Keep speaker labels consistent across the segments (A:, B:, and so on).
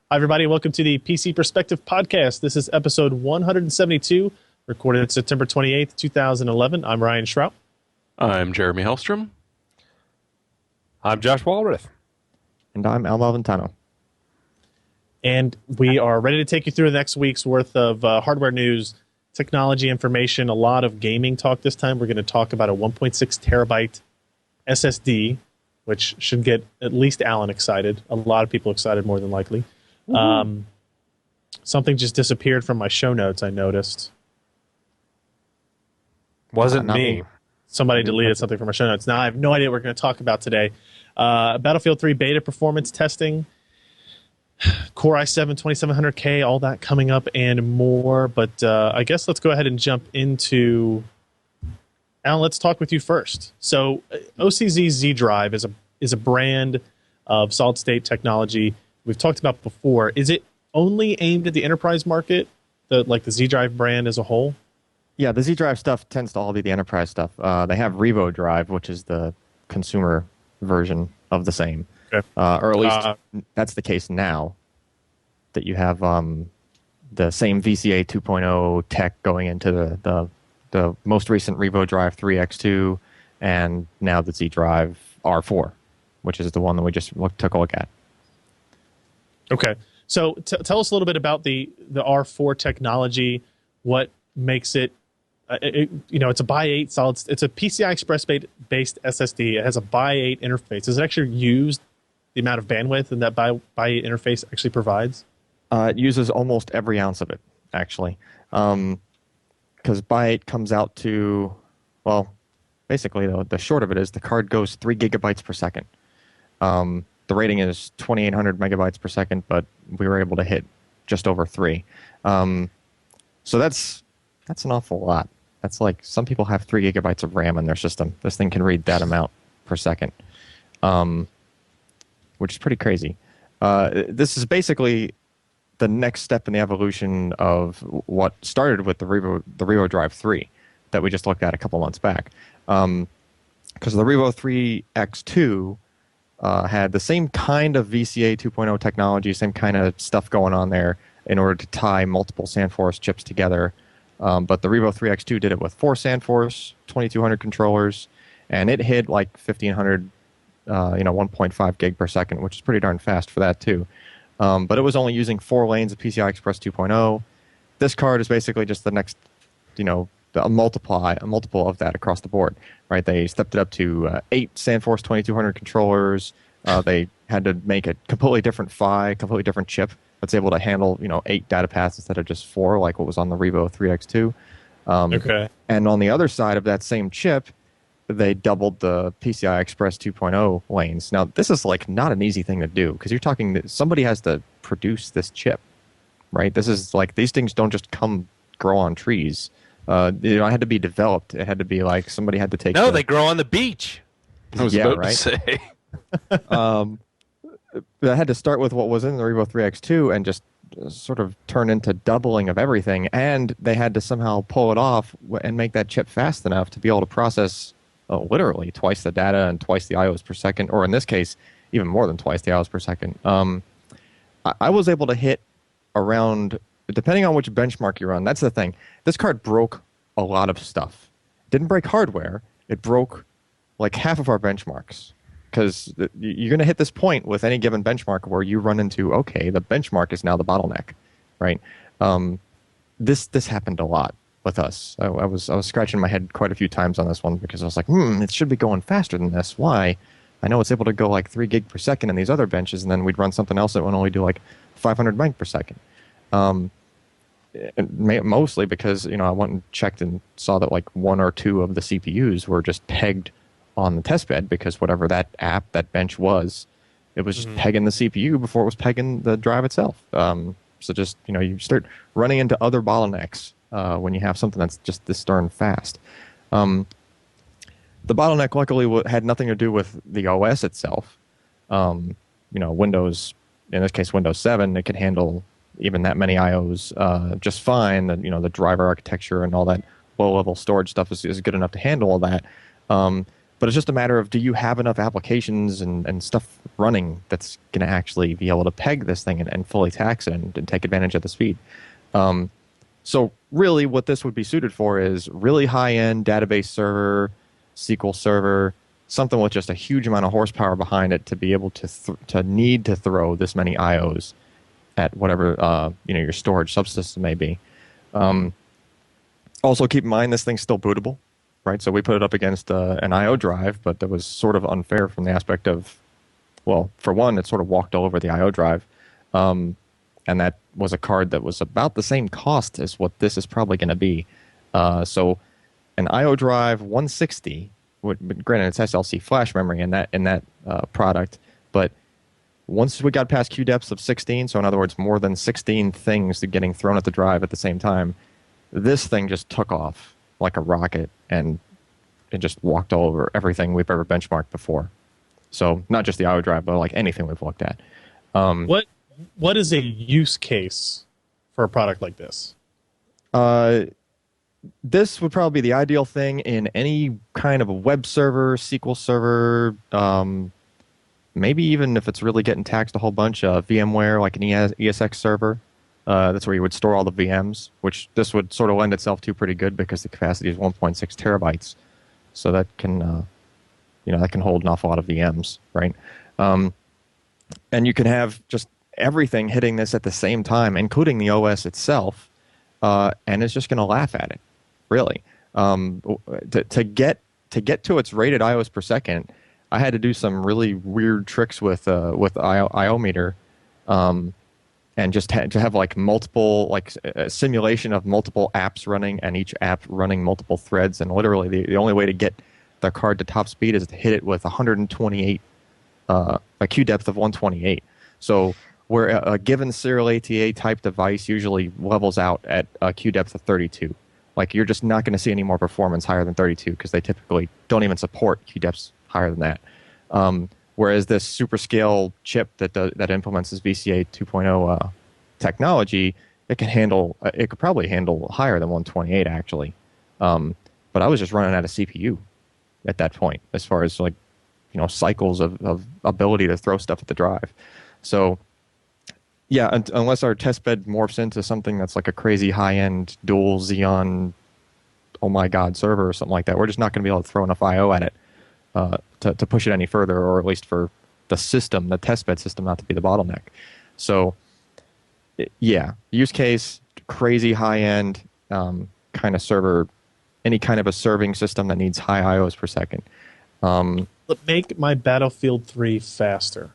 A: Hi, everybody. Welcome to the PC Perspective Podcast. This is episode 172, recorded September 28th, 2011. I'm Ryan Shrout.
B: I'm Jeremy Hellstrom.
C: I'm Josh Walrath.
D: And I'm Al Malventano.
A: And we are ready to take you through the next week's worth of hardware news, technology information, a lot of gaming talk this time. We're going to talk about a 1.6 terabyte SSD, which should get at least Alan excited. A lot of people excited, more than likely. Something just disappeared from my show notes, I noticed.
C: Wasn't me.
A: Somebody deleted something from my show notes. Now I have no idea what we're going to talk about today. Battlefield 3 beta performance testing, Core i7 2700K, all that coming up and more. But I guess let's go ahead and jump into... Alan, let's talk with you first. So OCZ Z-Drive is a brand of solid-state technology we've talked about before. Is it only aimed at the enterprise market, like the Z-Drive brand as a whole?
D: Yeah, the Z-Drive stuff tends to all be the enterprise stuff. They have Revo Drive, which is the consumer version of the same.
A: Okay.
D: Or at least that's the case now, that you have the same VCA 2.0 tech going into the most recent Revo Drive 3X2 and now the Z-Drive R4, which is the one that we just took a look at.
A: Okay, so tell us a little bit about the R4 technology. What makes it, it's a by 8 solid. It's a PCI Express based SSD. It has a by 8 interface. Does it actually use the amount of bandwidth that by 8 interface actually provides?
D: It uses almost every ounce of it, actually, because by 8 comes out to, well, basically the short of it is the card goes 3 gigabytes per second. The rating is 2,800 megabytes per second, but we were able to hit just over 3. So that's an awful lot. That's like some people have 3 gigabytes of RAM in their system. This thing can read that amount per second, which is pretty crazy. This is basically the next step in the evolution of what started with the Revo Drive 3 that we just looked at a couple months back. Because the Revo 3X2 had the same kind of VCA 2.0 technology, same kind of stuff going on there in order to tie multiple SandForce chips together. But the Revo 3X2 did it with 4 SandForce, 2200 controllers, and it hit like 1500, 1.5 gig per second, which is pretty darn fast for that too. But it was only using 4 lanes of PCI Express 2.0. This card is basically just the next, a multiple of that across the board, right? They stepped it up to 8 SandForce 2200 controllers. They had to make a completely different PHY, completely different chip that's able to handle 8 data paths instead of just 4, like what was on the Revo 3X2.
A: Okay.
D: And on the other side of that same chip, they doubled the PCI Express 2.0 lanes. Now, this is like not an easy thing to do because you're talking that somebody has to produce this chip, right? This is like these things don't just grow on trees. It had to be developed. It had to be like somebody had to take.
C: No, they grow on the beach.
B: I was about to say.
D: I had to start with what was in the Revo 3X2 and just sort of turn into doubling of everything. And they had to somehow pull it off and make that chip fast enough to be able to process literally twice the data and twice the IOs per second, or in this case, even more than twice the IOs per second. I was able to hit around, depending on which benchmark you run, that's the thing. This card broke a lot of stuff. It didn't break hardware. It broke like half of our benchmarks. Because you're going to hit this point with any given benchmark where you run into, okay, the benchmark is now the bottleneck, right? This happened a lot with us. I was scratching my head quite a few times on this one because I was like, it should be going faster than this. Why? I know it's able to go like 3 gig per second in these other benches, and then we'd run something else that would only do like 500 meg per second. Mostly because I went and checked and saw that like 1 or 2 of the CPUs were just pegged on the test bed because whatever that bench was, it was just pegging the CPU before it was pegging the drive itself. So just you start running into other bottlenecks when you have something that's just this darn fast. The bottleneck luckily had nothing to do with the OS itself. Windows, in this case Windows 7, it could handle even that many IOs just fine. The driver architecture and all that low-level storage stuff is good enough to handle all that. But it's just a matter of, do you have enough applications and stuff running that's going to actually be able to peg this thing and fully tax it and take advantage of the speed. So really what this would be suited for is really high-end database server, SQL server, something with just a huge amount of horsepower behind it to be able to need to throw this many IOs at whatever your storage subsystem may be. Also keep in mind this thing's still bootable. Right, so we put it up against an I/O drive, but that was sort of unfair from the aspect of, well, for one, it sort of walked all over the I/O drive, and that was a card that was about the same cost as what this is probably going to be. So, an I/O drive 160, granted it's SLC flash memory in that product, but once we got past Q depths of 16, so in other words, more than 16 things getting thrown at the drive at the same time, this thing just took off like a rocket, and it just walked all over everything we've ever benchmarked before. So not just the I/O drive, but like anything we've looked at.
A: What is a use case for a product like this?
D: This would probably be the ideal thing in any kind of a web server, SQL server, maybe even if it's really getting taxed a whole bunch, VMware, like an ESX server. That's where you would store all the VMs, which this would sort of lend itself to pretty good because the capacity is 1.6 terabytes. So that can, that can hold an awful lot of VMs, right? And you can have just everything hitting this at the same time, including the OS itself, and it's just going to laugh at it, really. To get to its rated IOs per second, I had to do some really weird tricks with IO meter. And just to have like multiple, like a simulation of multiple apps running and each app running multiple threads. And literally the only way to get the card to top speed is to hit it with 128, a Q depth of 128. So where a given serial ATA type device usually levels out at a Q depth of 32. Like you're just not going to see any more performance higher than 32 because they typically don't even support Q depths higher than that. Whereas this super scale chip that implements this VCA 2.0 technology, it could probably handle higher than 128 actually. But I was just running out of CPU at that point as far as like, cycles of ability to throw stuff at the drive. So yeah, unless our test bed morphs into something that's like a crazy high-end dual Xeon, oh my god, server or something like that, we're just not going to be able to throw enough I/O at it to push it any further, or at least for the system, the testbed system, not to be the bottleneck. So, yeah, use case, crazy high-end kind of server, any kind of a serving system that needs high IOs per second.
A: Make my Battlefield 3 faster.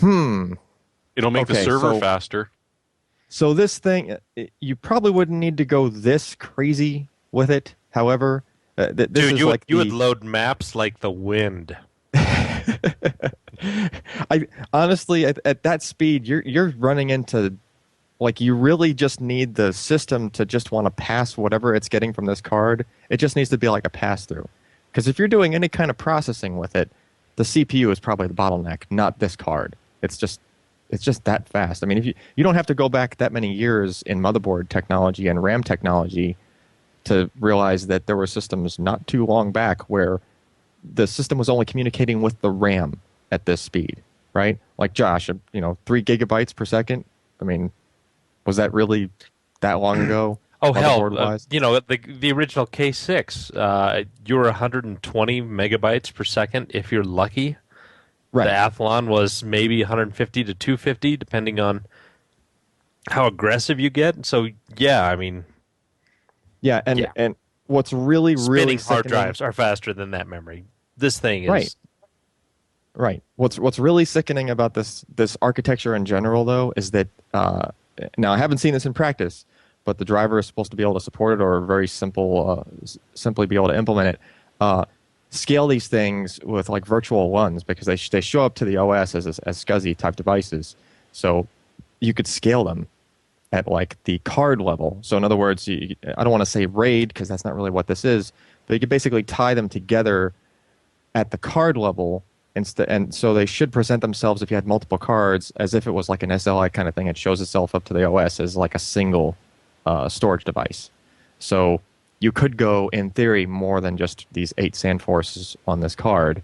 B: It'll make the server faster.
D: So this thing, you probably wouldn't need to go this crazy with it. However, this
C: dude,
D: is
C: you would load maps like the wind.
D: I honestly, at that speed, you're running into, like, you really just need the system to just want to pass whatever it's getting from this card. It just needs to be like a pass through. Because if you're doing any kind of processing with it, the CPU is probably the bottleneck, not this card. It's just that fast. I mean, if you don't have to go back that many years in motherboard technology and RAM technology to realize that there were systems not too long back where the system was only communicating with the RAM at this speed, right? Like Josh, 3 gigabytes per second. I mean, was that really that long ago?
C: Oh hell, the original K6, you were 120 megabytes per second if you're lucky. Right. The Athlon was maybe 150 to 250, depending on how aggressive you get. So yeah, I mean,
D: and what's really
C: spinning
D: sickening,
C: hard drives are faster than that memory. This thing is
D: right. What's really sickening about this architecture in general, though, is that now I haven't seen this in practice, but the driver is supposed to be able to support it, or very simply be able to implement it. Scale these things with like virtual ones, because they show up to the OS as SCSI type devices. So you could scale them at like the card level. So in other words, I don't want to say RAID because that's not really what this is, but you could basically tie them together at the card level, and so they should present themselves, if you had multiple cards, as if it was like an SLI kind of thing. It shows itself up to the OS as like a single storage device. So you could go, in theory, more than just these 8 Sandforces on this card,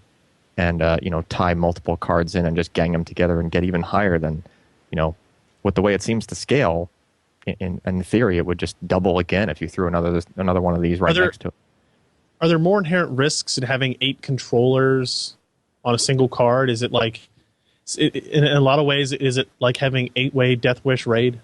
D: and tie multiple cards in and just gang them together and get even higher than, with the way it seems to scale. In theory, it would just double again if you threw another one of these right next to it.
A: Are there more inherent risks in having 8 controllers on a single card? Is it like, in a lot of ways, is it like having 8-way Death Wish raid?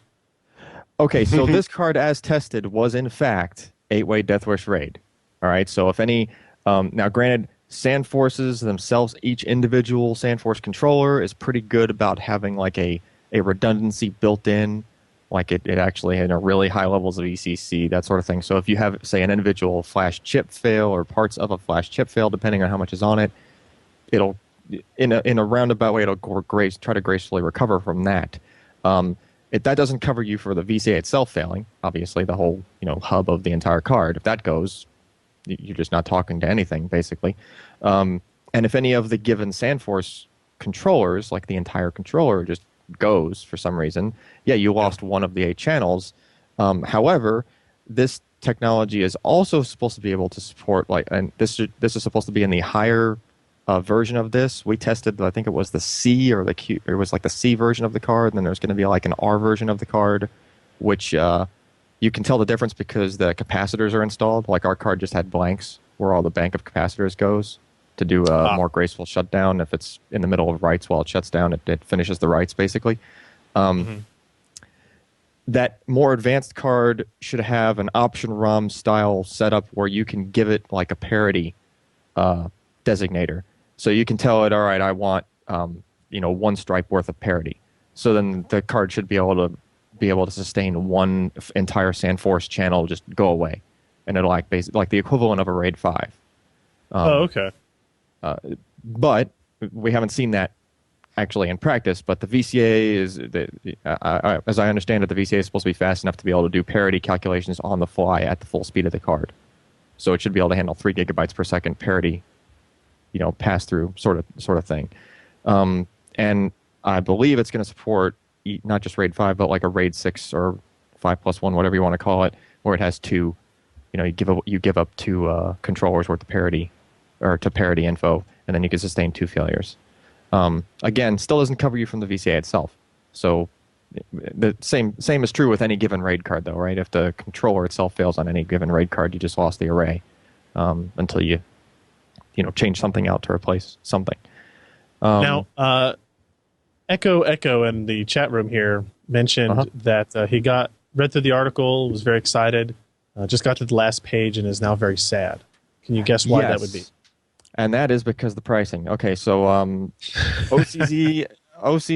D: Okay, so this card, as tested, was in fact 8-way Death Wish raid. All right, so if any, now granted, Sandforces themselves, each individual Sandforce controller is pretty good about having like a redundancy built in. Like it actually had really high levels of ECC, that sort of thing. So if you have, say, an individual flash chip fail or parts of a flash chip fail, depending on how much is on it, it'll, in a roundabout way, it'll try to gracefully recover from that. That doesn't cover you for the VCA itself failing. Obviously, the whole hub of the entire card. If that goes, you're just not talking to anything, basically. And if any of the given Sandforce controllers, like the entire controller, just goes for some reason, you lost one of the 8 channels. However, this technology is also supposed to be able to support, and this is supposed to be in the higher version of this. We tested, I think it was the C or the Q, or it was like the C version of the card, and then there's going to be like an R version of the card, which you can tell the difference because the capacitors are installed. Like our card just had blanks where all the bank of capacitors goes to do a more graceful shutdown. If it's in the middle of writes while it shuts down, it finishes the writes, basically. That more advanced card should have an option ROM style setup where you can give it like a parity designator. So you can tell it, all right, I want 1 stripe worth of parity. So then the card should be able to sustain one entire Sandforce channel, just go away, and it'll act like the equivalent of a RAID 5.
A: Okay.
D: But we haven't seen that actually in practice. But the VCA is, as I understand it, the VCA is supposed to be fast enough to be able to do parity calculations on the fly at the full speed of the card. So it should be able to handle 3 gigabytes per second parity, pass through sort of thing. And I believe it's going to support not just RAID 5, but like a RAID 6 or 5+1, whatever you want to call it, where it has 2. You give up 2 controllers worth of parity, or to parity info, and then you can sustain 2 failures. Again, still doesn't cover you from the VCA itself. So the same is true with any given RAID card, though, right? If the controller itself fails on any given RAID card, you just lost the array until you change something out to replace something.
A: Now, Echo in the chat room here mentioned that he read through the article, was very excited, just got to the last page, and is now very sad. Can you guess why that would be?
D: And that is because the pricing. Okay, so OCZ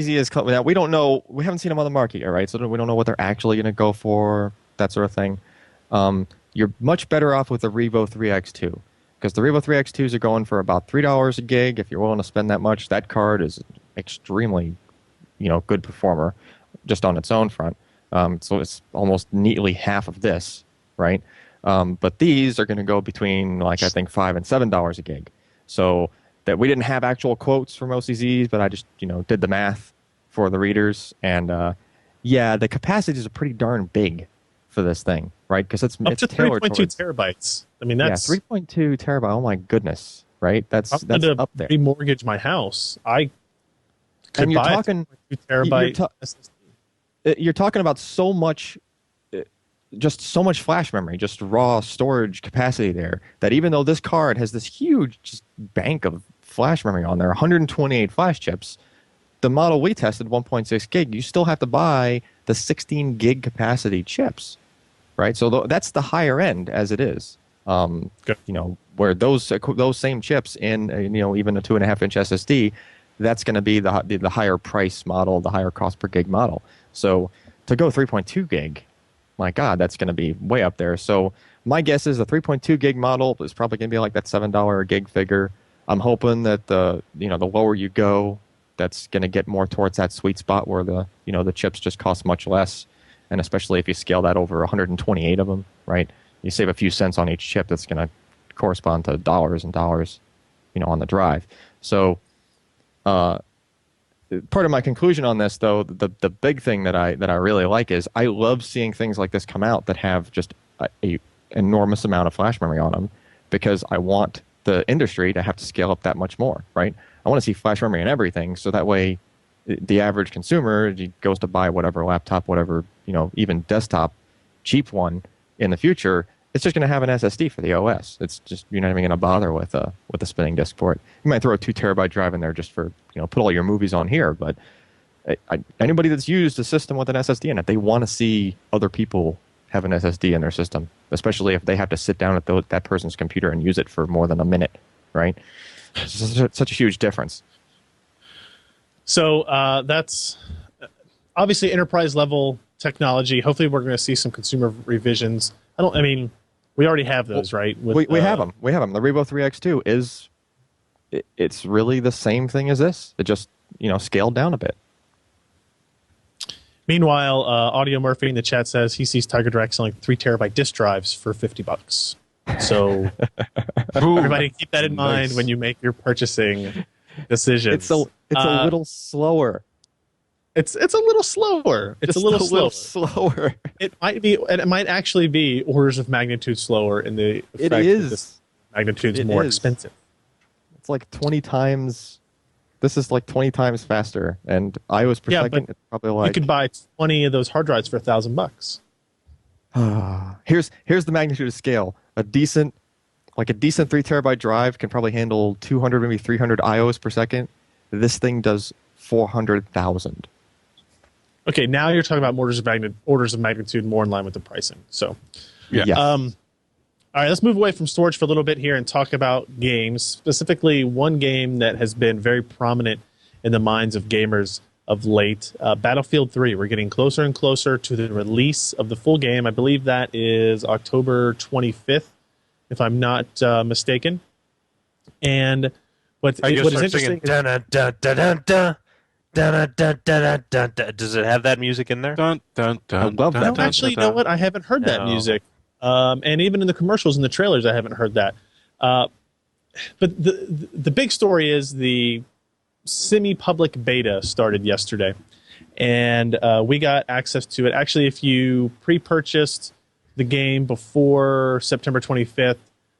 D: is now, we don't know, we haven't seen them on the market yet, right? So we don't know what they're actually going to go for, that sort of thing. You're much better off with the Revo 3X2, because the Revo 3X2s are going for about $3 a gig. If you're willing to spend that much, that card is extremely, good performer just on its own front. So it's almost neatly half of this, right? But these are going to go between, I think $5 and $7 a gig. So that we didn't have actual quotes from OCZs, but I just, did the math for the readers. And, the capacities are pretty darn big for this thing, right? Because it's
A: up to 3.2 terabytes. I mean, that's
D: 3.2 terabyte. Oh my goodness, right? That's up there.
A: Remortgage my house. I could
D: and you're
A: buy
D: talking
A: 2 terabyte.
D: You're talking about so much. Just so much flash memory, just raw storage capacity there, that even though this card has this huge just bank of flash memory on there, 128 flash chips, the model we tested, 1.6 gig, you still have to buy the 16 gig capacity chips, right? So that's the higher end as it is. Where those same chips in, even a 2.5-inch SSD, that's going to be the higher price model, the higher cost per gig model. So to go 3.2 gig, my God, that's going to be way up there. So my guess is the 3.2 gig model is probably going to be like that $7 a gig figure. I'm hoping that the lower you go, that's going to get more towards that sweet spot where the chips just cost much less, and especially if you scale that over 128 of them, right? You save a few cents on each chip. That's going to correspond to dollars and dollars, on the drive. So part of my conclusion on this, though, the big thing that I really like is I love seeing things like this come out that have just a enormous amount of flash memory on them because I want the industry to have to scale up that much more, right? I want to see flash memory in everything, so that way the average consumer goes to buy whatever laptop, whatever, even desktop, cheap one in the future, it's just going to have an SSD for the OS. It's just, you're not even going to bother with a spinning disk for it. You might throw a 2 terabyte drive in there just for, put all your movies on here, but anybody that's used a system with an SSD in it, they want to see other people have an SSD in their system, especially if they have to sit down at that person's computer and use it for more than a minute, right? It's such a huge difference.
A: So that's obviously enterprise level technology. Hopefully we're going to see some consumer revisions. We already have those, right?
D: We have them. We have them. The Revo 3X2 it's really the same thing as this. It just, scaled down a bit.
A: Meanwhile, Audio Murphy in the chat says he sees Tiger Direct selling 3 terabyte disk drives for $50. So everybody keep that in mind when you make your purchasing decisions.
D: It's a little slower.
A: It's a little slower. It's
D: just
A: a little
D: slower.
A: It might be, and it might actually be orders of magnitude slower in the effect
D: it is.
A: This magnitude's more expensive.
D: It's like 20 times. This is like 20 times faster, and IOs per second. It's probably like
A: you could buy 20 of those hard drives for $1,000.
D: Here's the magnitude of scale. A decent 3 terabyte drive can probably handle 200, maybe 300 IOs per second. This thing does 400,000.
A: Okay, now you're talking about orders of magnitude more in line with the pricing. So,
B: yeah.
D: Yes.
A: All right, let's move away from storage for a little bit here and talk about games, specifically one game that has been very prominent in the minds of gamers of late, Battlefield 3. We're getting closer and closer to the release of the full game. I believe that is October 25th, if I'm not mistaken. And what is interesting is...
C: Does it have that music in there?
B: Dun, dun, dun,
D: I love that.
A: No, actually, you know what? I haven't heard that music. And even in the commercials and the trailers, I haven't heard that. But the big story is the semi-public beta started yesterday. And we got access to it. Actually, if you pre-purchased the game before September 25th,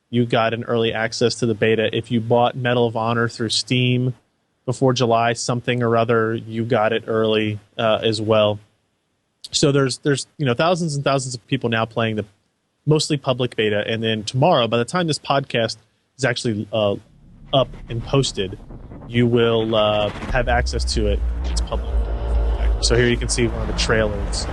A: you got an early access to the beta. If you bought Medal of Honor through Steam before July something or other, you got it early as well. So there's thousands and thousands of people now playing the mostly public beta, and then tomorrow, by the time this podcast is actually up and posted, you will have access to it. It's public. So here you can see one of the trailers.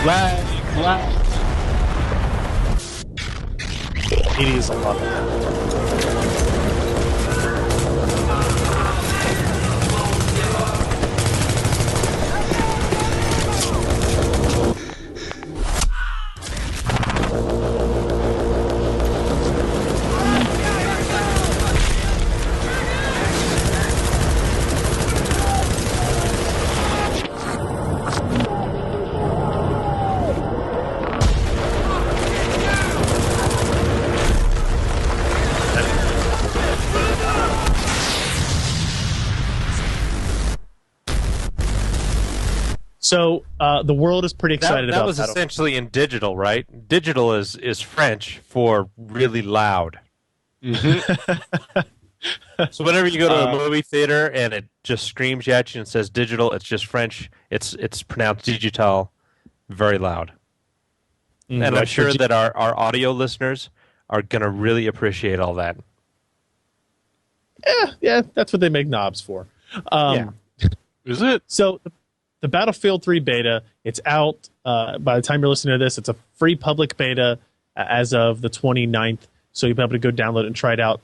B: Flag.
A: It is a lot of that. So the world is pretty excited about
C: that. That was essentially in digital, right? Digital is French for really loud.
B: Mm-hmm.
C: So whenever you go to a movie theater and it just screams at you and says digital, it's just French. It's pronounced digital, very loud. And I'm sure that our audio listeners are going to really appreciate all that.
A: Yeah, that's what they make knobs for.
B: Is it?
A: So the Battlefield 3 beta, it's out. By the time you're listening to this, it's a free public beta as of the 29th, so you'll be able to go download it and try it out.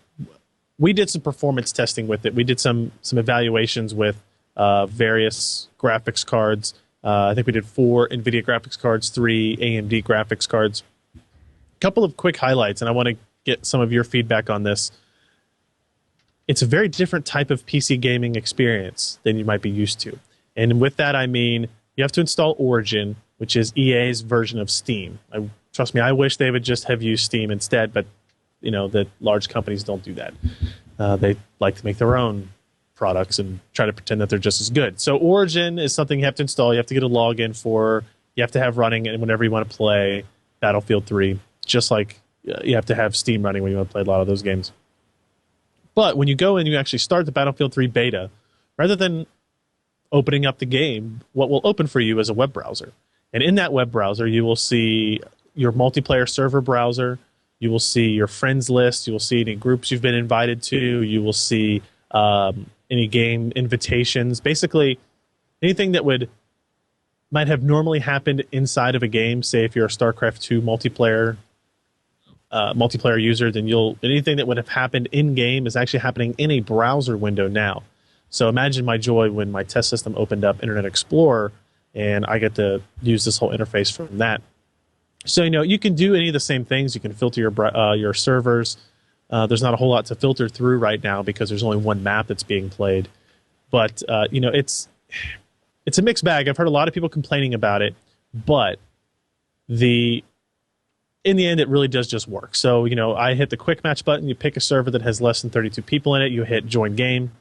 A: We did some performance testing with it. We did some evaluations with various graphics cards. I think we did 4 NVIDIA graphics cards, 3 AMD graphics cards. A couple of quick highlights, and I want to get some of your feedback on this. It's a very different type of PC gaming experience than you might be used to. And with that, I mean, you have to install Origin, which is EA's version of Steam. Trust me, I wish they would just have used Steam instead, but the large companies don't do that. They like to make their own products and try to pretend that they're just as good. So Origin is something you have to install. You have to get a login for. You have to have running and whenever you want to play Battlefield 3, just like you have to have Steam running when you want to play a lot of those games. But when you go and you actually start the Battlefield 3 beta, rather than opening up the game, what will open for you is a web browser. And in that web browser, you will see your multiplayer server browser. You will see your friends list. You will see any groups you've been invited to. You will see any game invitations. Basically, anything that might have normally happened inside of a game. Say if you're a StarCraft 2 multiplayer user, then anything that would have happened in game is actually happening in a browser window now. So imagine my joy when my test system opened up Internet Explorer and I get to use this whole interface from that. So you can do any of the same things. You can filter your servers. There's not a whole lot to filter through right now because there's only one map that's being played. But it's a mixed bag. I've heard a lot of people complaining about it, but in the end, it really does just work. So I hit the quick match button. You pick a server that has less than 32 people in it. You hit join game,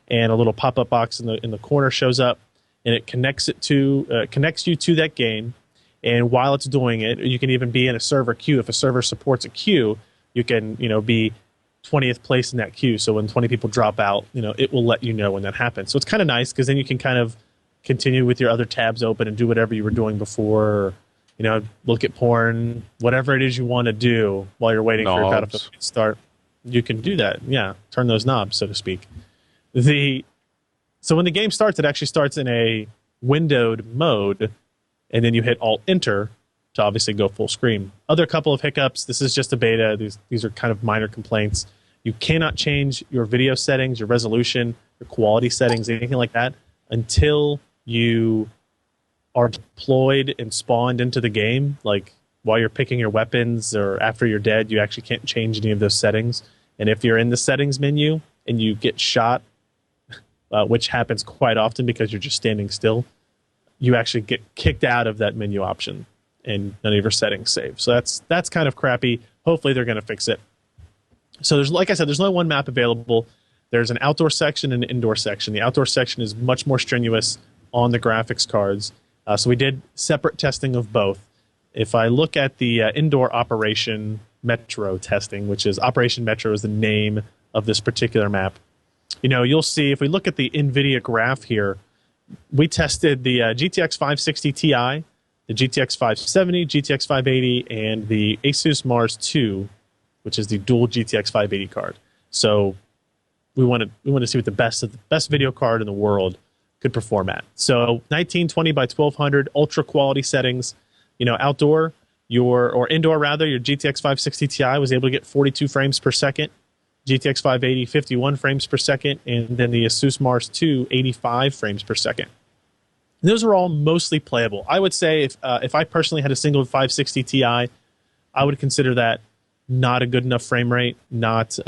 A: and a little pop-up box in the corner shows up, and it connects you to that game. And while it's doing it, you can even be in a server queue. If a server supports a queue, you can be 20th place in that queue. So when 20 people drop out, it will let you know when that happens. So it's kind of nice because then you can kind of continue with your other tabs open and do whatever you were doing before. Or, look at porn, whatever it is you want to do while you're waiting for your Battlefield to start. You can do that. Yeah, turn those knobs, so to speak. So when the game starts, it actually starts in a windowed mode. And then you hit Alt-Enter to obviously go full screen. Other couple of hiccups. This is just a beta. These are kind of minor complaints. You cannot change your video settings, your resolution, your quality settings, anything like that until you are deployed and spawned into the game. Like while you're picking your weapons or after you're dead, you actually can't change any of those settings. And if you're in the settings menu and you get shot, which happens quite often because you're just standing still, you actually get kicked out of that menu option and none of your settings save. So that's kind of crappy. Hopefully they're going to fix it. So like I said, there's only one map available. There's an outdoor section and an indoor section. The outdoor section is much more strenuous on the graphics cards. So we did separate testing of both. If I look at the indoor Operation Metro testing, which is Operation Metro is the name of this particular map, you'll see if we look at the NVIDIA graph here, we tested the GTX 560 Ti, the GTX 570, GTX 580, and the Asus Mars 2, which is the dual GTX 580 card. So we want to see what the best video card in the world could perform at. So 1920 by 1200 ultra quality settings. Outdoor or indoor rather, your GTX 560 Ti was able to get 42 frames per second. GTX 580, 51 frames per second, and then the Asus Mars 2, 85 frames per second. Those are all mostly playable. I would say if I personally had a single 560 Ti, I would consider that not a good enough frame rate. I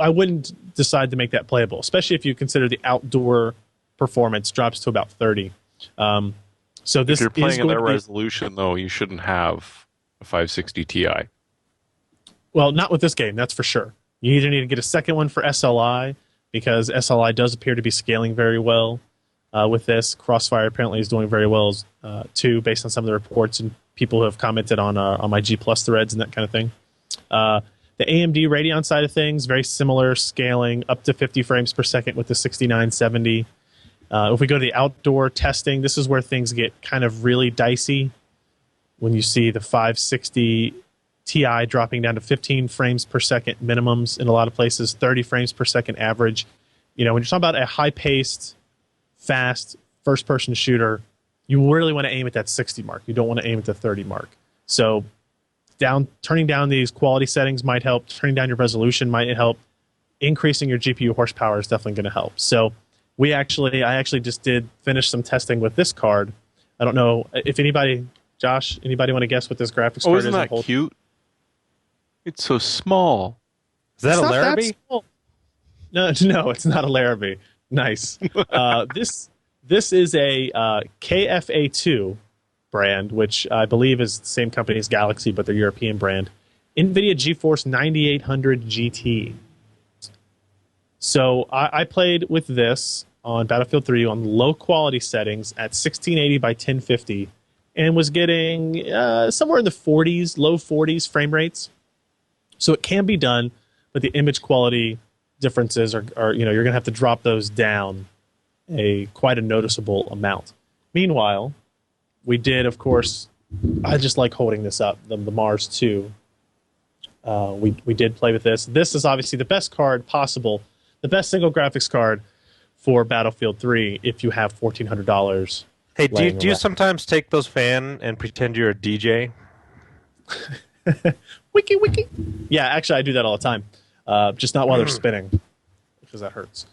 A: wouldn't decide to make that playable, especially if you consider the outdoor performance drops to about 30. So this
B: if you're playing at that
A: be,
B: resolution, though, you shouldn't have a 560 Ti.
A: Well, not with this game, that's for sure. You either need to get a second one for SLI, because SLI does appear to be scaling very well with this. Crossfire apparently is doing very well too, based on some of the reports and people who have commented on my G Plus threads and that kind of thing. The AMD Radeon side of things, very similar scaling, up to 50 frames per second with the 6970. If we go to the outdoor testing, this is where things get kind of really dicey. When you see the 560 Ti dropping down to 15 frames per second minimums in a lot of places, 30 frames per second average. When you're talking about a high-paced, fast, first-person shooter, you really want to aim at that 60 mark. You don't want to aim at the 30 mark. So turning down these quality settings might help. Turning down your resolution might help. Increasing your GPU horsepower is definitely going to help. So I actually just did finish some testing with this card. I don't know if Josh, anybody want to guess what this graphics card is?
B: Isn't that cute? It's so small.
C: Is that a Larrabee?
A: No, it's not a Larrabee. Nice. This is a KFA2 brand, which I believe is the same company as Galaxy, but they're European brand. NVIDIA GeForce 9800 GT. So I played with this on Battlefield 3 on low quality settings at 1680 by 1050 and was getting somewhere in the 40s, low 40s frame rates. So it can be done, but the image quality differences are you're going to have to drop those down quite a noticeable amount. Meanwhile, we did, of course, I just like holding this up, the Mars 2. We did play with this. This is obviously the best card possible, the best single graphics card for Battlefield 3 if you have $1,400.
C: Hey, do you sometimes take those fan and pretend you're a DJ?
A: Wiki. Yeah, actually, I do that all the time. Just not while they're spinning, because that hurts.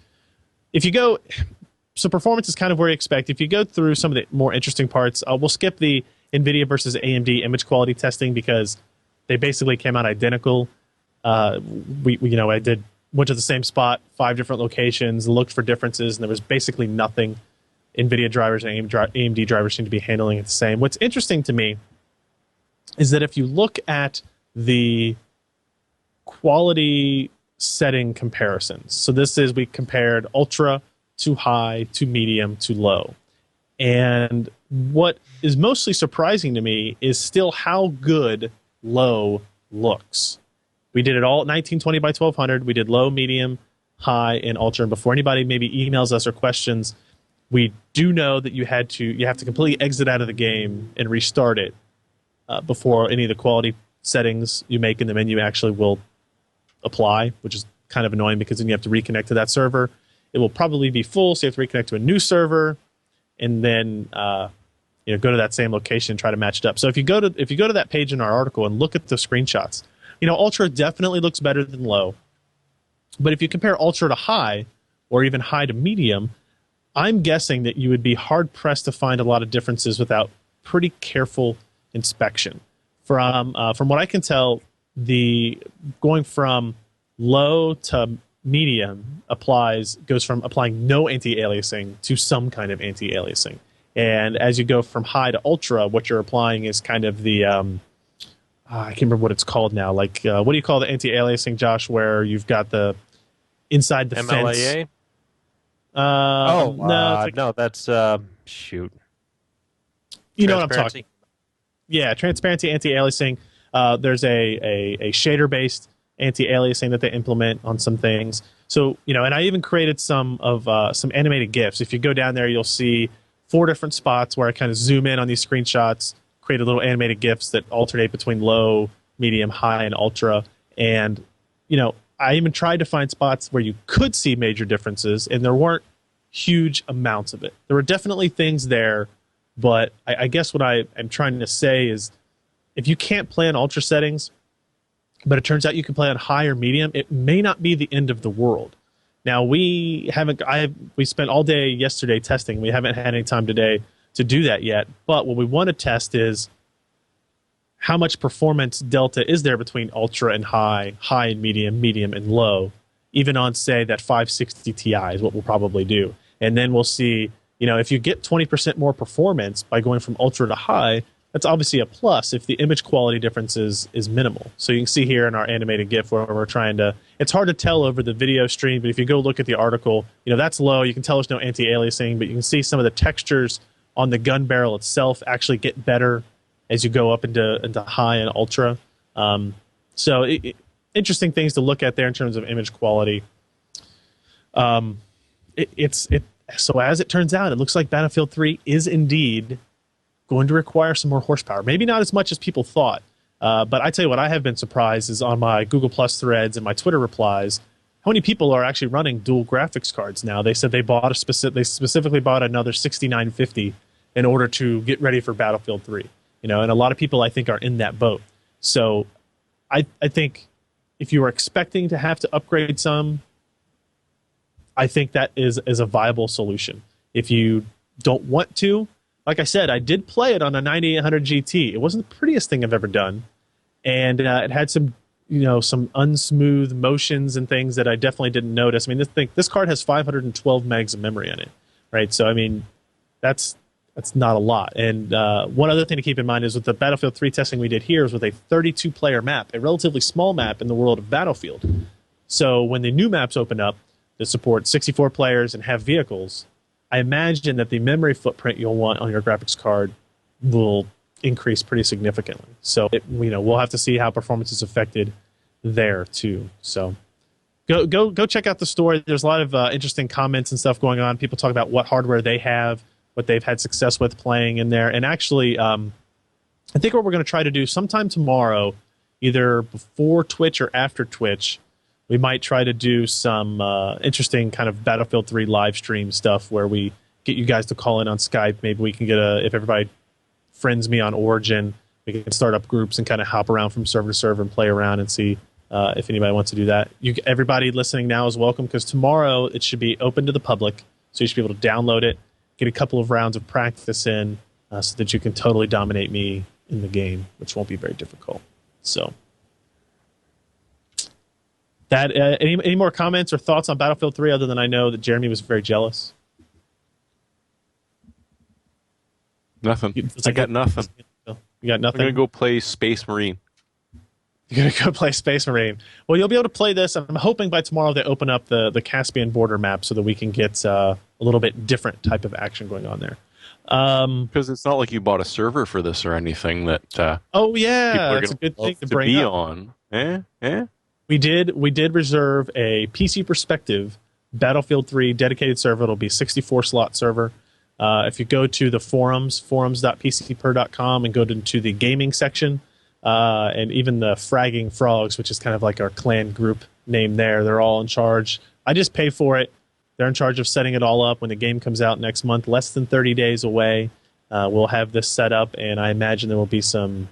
A: If you go, so performance is kind of where you expect. If you go through some of the more interesting parts, we'll skip the NVIDIA versus AMD image quality testing because they basically came out identical. I went to the same spot, 5 different locations, looked for differences, and there was basically nothing. NVIDIA drivers and AMD drivers seem to be handling it the same. What's interesting to me is that if you look at the quality setting comparisons, so this is, we compared ultra to high to medium to low. And what is mostly surprising to me is still how good low looks. We did it all at 1920 by 1200. We did low, medium, high, and ultra. And before anybody maybe emails us or questions, we do know that you have to completely exit out of the game and restart it before any of the quality settings you make in the menu actually will apply, which is kind of annoying because then you have to reconnect to that server. It will probably be full, so you have to reconnect to a new server, and then go to that same location and try to match it up. So if you go to that page in our article and look at the screenshots, ultra definitely looks better than low. But if you compare ultra to high, or even high to medium, I'm guessing that you would be hard pressed to find a lot of differences without pretty careful inspection. From what I can tell, going from low to medium goes from applying no anti-aliasing to some kind of anti-aliasing. And as you go from high to ultra, what you're applying is kind of the I can't remember what it's called now. Like what do you call the anti-aliasing, Josh? Where you've got the inside the
C: MLAA?
A: fence. No,
C: that's shoot.
A: You know what I'm talking. Yeah, transparency anti-aliasing. There's a shader-based anti-aliasing that they implement on some things. So and I even created some animated GIFs. If you go down there, you'll see 4 different spots where I kind of zoom in on these screenshots, create a little animated GIFs that alternate between low, medium, high, and ultra. And I even tried to find spots where you could see major differences, and there weren't huge amounts of it. There were definitely things there, but I guess what I am trying to say is if you can't play on ultra settings, but it turns out you can play on high or medium, it may not be the end of the world. Now, we spent all day yesterday testing. We haven't had any time today to do that yet, but what we want to test is how much performance delta is there between ultra and high, high and medium, medium and low, even on, say, that 560 Ti is what we'll probably do. And then we'll see, if you get 20% more performance by going from ultra to high, that's obviously a plus if the image quality difference is minimal. So you can see here in our animated GIF where we're trying to, it's hard to tell over the video stream, but if you go look at the article, that's low. You can tell there's no anti-aliasing, but you can see some of the textures on the gun barrel itself actually get better as you go up into high and ultra. So interesting things to look at there in terms of image quality. So as it turns out, it looks like Battlefield 3 is indeed going to require some more horsepower. Maybe not as much as people thought. But I tell you what, I have been surprised is on my Google Plus threads and my Twitter replies, how many people are actually running dual graphics cards now? They said they specifically bought another 6950 in order to get ready for Battlefield 3. And a lot of people I think are in that boat. So I think if you are expecting to have to upgrade some, I think that is a viable solution. If you don't want to, like I said, I did play it on a 9800 GT. It wasn't the prettiest thing I've ever done, and it had some unsmooth motions and things that I definitely didn't notice. I mean, this card has 512 megs of memory on it, right? So I mean, that's not a lot. And one other thing to keep in mind is with the Battlefield 3 testing we did here is with a 32-player map, a relatively small map in the world of Battlefield. So when the new maps open up, that support 64 players and have vehicles, I imagine that the memory footprint you'll want on your graphics card will increase pretty significantly. So we'll have to see how performance is affected there too. So go check out the store. There's a lot of interesting comments and stuff going on. People talk about what hardware they have, what they've had success with playing in there. And actually, I think what we're going to try to do sometime tomorrow, either before Twitch or after Twitch, we might try to do some interesting kind of Battlefield 3 live stream stuff where we get you guys to call in on Skype. Maybe we can get if everybody friends me on Origin, we can start up groups and kind of hop around from server to server and play around and see if anybody wants to do that. Everybody listening now is welcome, because tomorrow it should be open to the public, so you should be able to download it, get a couple of rounds of practice in, so that you can totally dominate me in the game, which won't be very difficult. So, that any more comments or thoughts on Battlefield 3 other than I know that Jeremy was very jealous?
B: Nothing. I got nothing.
A: You got nothing?
B: I'm going to go play Space Marine.
A: You're going to go play Space Marine. Well, you'll be able to play this. I'm hoping by tomorrow they open up the Caspian border map so that we can get a little bit different type of action going on there.
B: Because it's not like you bought a server for this or anything that
A: oh, yeah.
B: people are
A: that's a good thing to
B: to
A: bring
B: be
A: up.
B: on.
A: We did reserve a PC Perspective Battlefield 3 dedicated server. It'll be a 64-slot server. If you go to the forums.pcper.com, and go to the gaming section, and even the Fragging Frogs, which is kind of like our clan group name there, they're all in charge. I just pay for it. They're in charge of setting it all up when the game comes out next month, less than 30 days away. We'll have this set up, and I imagine there will be some...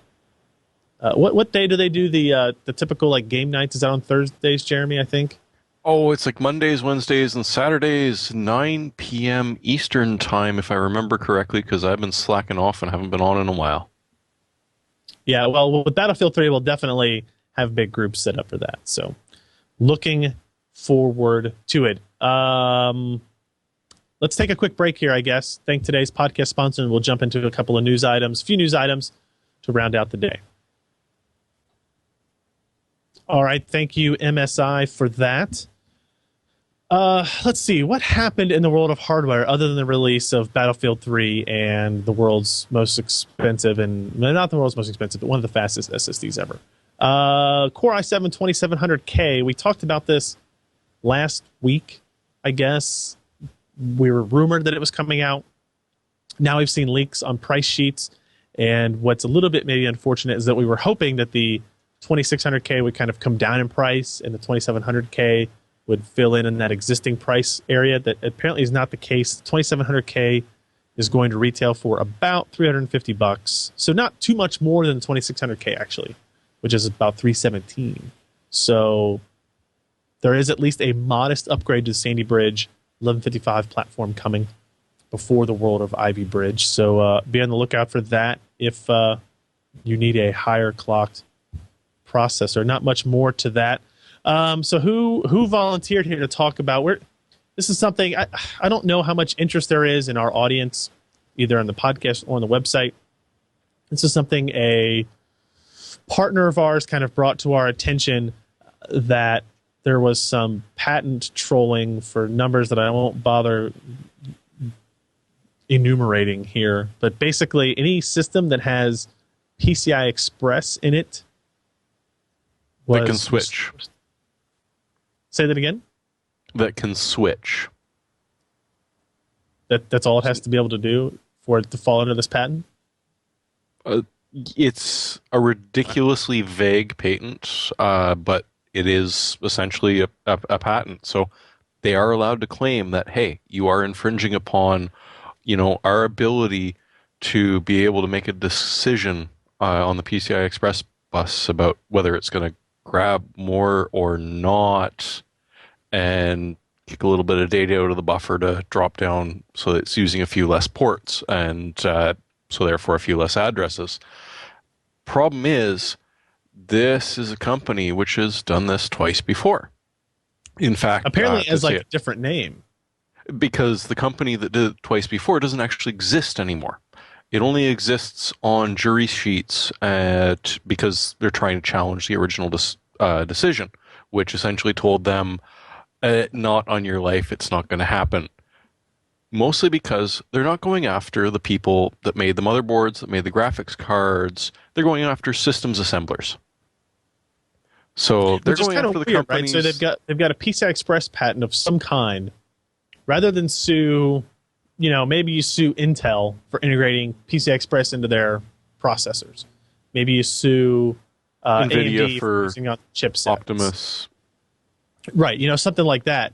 A: what day do they do the typical like game nights? Is that on Thursdays, Jeremy, I think?
B: Oh, it's like Mondays, Wednesdays, and Saturdays, 9 p.m. Eastern time, if I remember correctly, because I've been slacking off and haven't been on in a while.
A: Yeah, well, with Battlefield 3, we'll definitely have big groups set up for that. So, looking forward to it. Let's take a quick break here, I guess. Thank today's podcast sponsor, and we'll jump into a couple of news items, to round out the day. All right, thank you, MSI, for that. Let's see, what happened in the world of hardware other than the release of Battlefield 3 and the world's most expensive, and not the world's most expensive, but one of the fastest SSDs ever. Core i7 2700K, we talked about this last week, I guess. We were rumored that it was coming out. Now we've seen leaks on price sheets, and what's a little bit maybe unfortunate is that we were hoping that the 2600K would kind of come down in price, and the 2700K would fill in that existing price area. That apparently is not the case. The 2700K is going to retail for about $350, so not too much more than the 2600K actually, which is about $317. So there is at least a modest upgrade to the Sandy Bridge 1155 platform coming before the world of Ivy Bridge. So be on the lookout for that if you need a higher clocked processor. Not much more to that. So who volunteered here to talk about where this is something I don't know how much interest there is in our audience, either on the podcast or on the website. This is something a partner of ours kind of brought to our attention, that there was some patent trolling for numbers that I won't bother enumerating here. But basically, any system that has PCI Express in it
B: that can switch.
A: Say that again?
B: That can switch.
A: That's all it has to be able to do for it to fall under this patent?
B: It's a ridiculously vague patent, but it is essentially a patent. So they are allowed to claim that, hey, you are infringing upon, our ability to be able to make a decision on the PCI Express bus about whether it's going to grab more or not, and kick a little bit of data out of the buffer to drop down so it's using a few less ports, and so therefore a few less addresses. Problem is, this is a company which has done this twice before. In fact,
A: apparently as like a different name.
B: Because the company that did it twice before doesn't actually exist anymore. It only exists on jury sheets because they're trying to challenge the original decision, which essentially told them Not on your life. It's not going to happen. Mostly because they're not going after the people that made the motherboards, that made the graphics cards. They're going after systems assemblers. So they're
A: Which is
B: going
A: kind
B: after
A: of
B: the
A: weird,
B: companies.
A: right? So they've got a PCI Express patent of some kind, rather than sue, maybe you sue Intel for integrating PCI Express into their processors. Maybe you sue
B: NVIDIA
A: AMD
B: for
A: using on chipsets.
B: Optimus.
A: Right, something like that.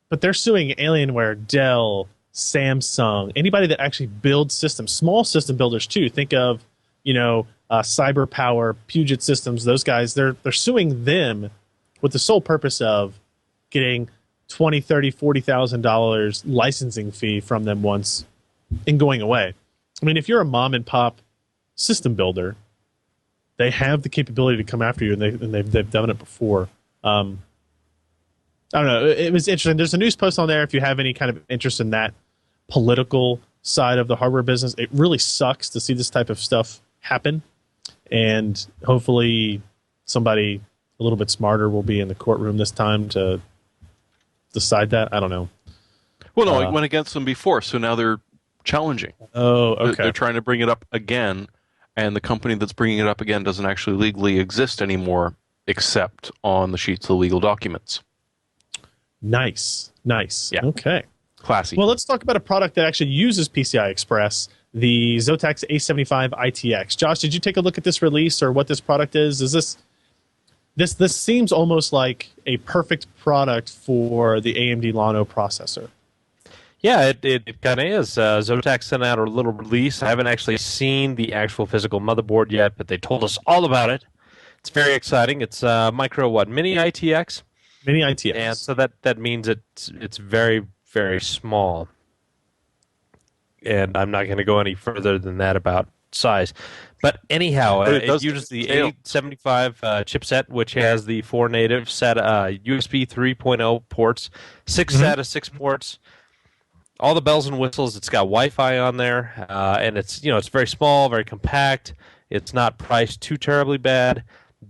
A: But they're suing Alienware, Dell, Samsung, anybody that actually builds systems, small system builders too. Think of, CyberPower, Puget Systems, those guys. They're suing them with the sole purpose of getting $20,000, $30,000, $40,000 licensing fee from them once and going away. I mean, if you're a mom and pop system builder, they have the capability to come after you, and they've done it before. I don't know. It was interesting. There's a news post on there if you have any kind of interest in that political side of the hardware business. It really sucks to see this type of stuff happen, and hopefully somebody a little bit smarter will be in the courtroom this time to decide that. I don't know.
B: Well, no, it went against them before, so now they're challenging.
A: Oh, okay.
B: They're trying to bring it up again, and the company that's bringing it up again doesn't actually legally exist anymore, except on the sheets of legal documents.
A: Nice.
B: Yeah.
A: Okay.
B: Classy.
A: Well, let's talk about a product that actually uses PCI Express, the Zotac A75 ITX. Josh, did you take a look at this release or what this product is? Is this seems almost like a perfect product for the AMD Llano processor.
C: Yeah, it kind of is. Zotac sent out a little release. I haven't actually seen the actual physical motherboard yet, but they told us all about it. It's very exciting. It's mini ITX.
A: Mini ITX.
C: And so that means it's very, very small. And I'm not going to go any further than that about size. But anyhow, it uses the A75 chipset, which has the 4 native SATA USB 3.0 ports, 6 SATA 6 ports, all the bells and whistles. It's got Wi-Fi on there, and it's very small, very compact. It's not priced too terribly bad.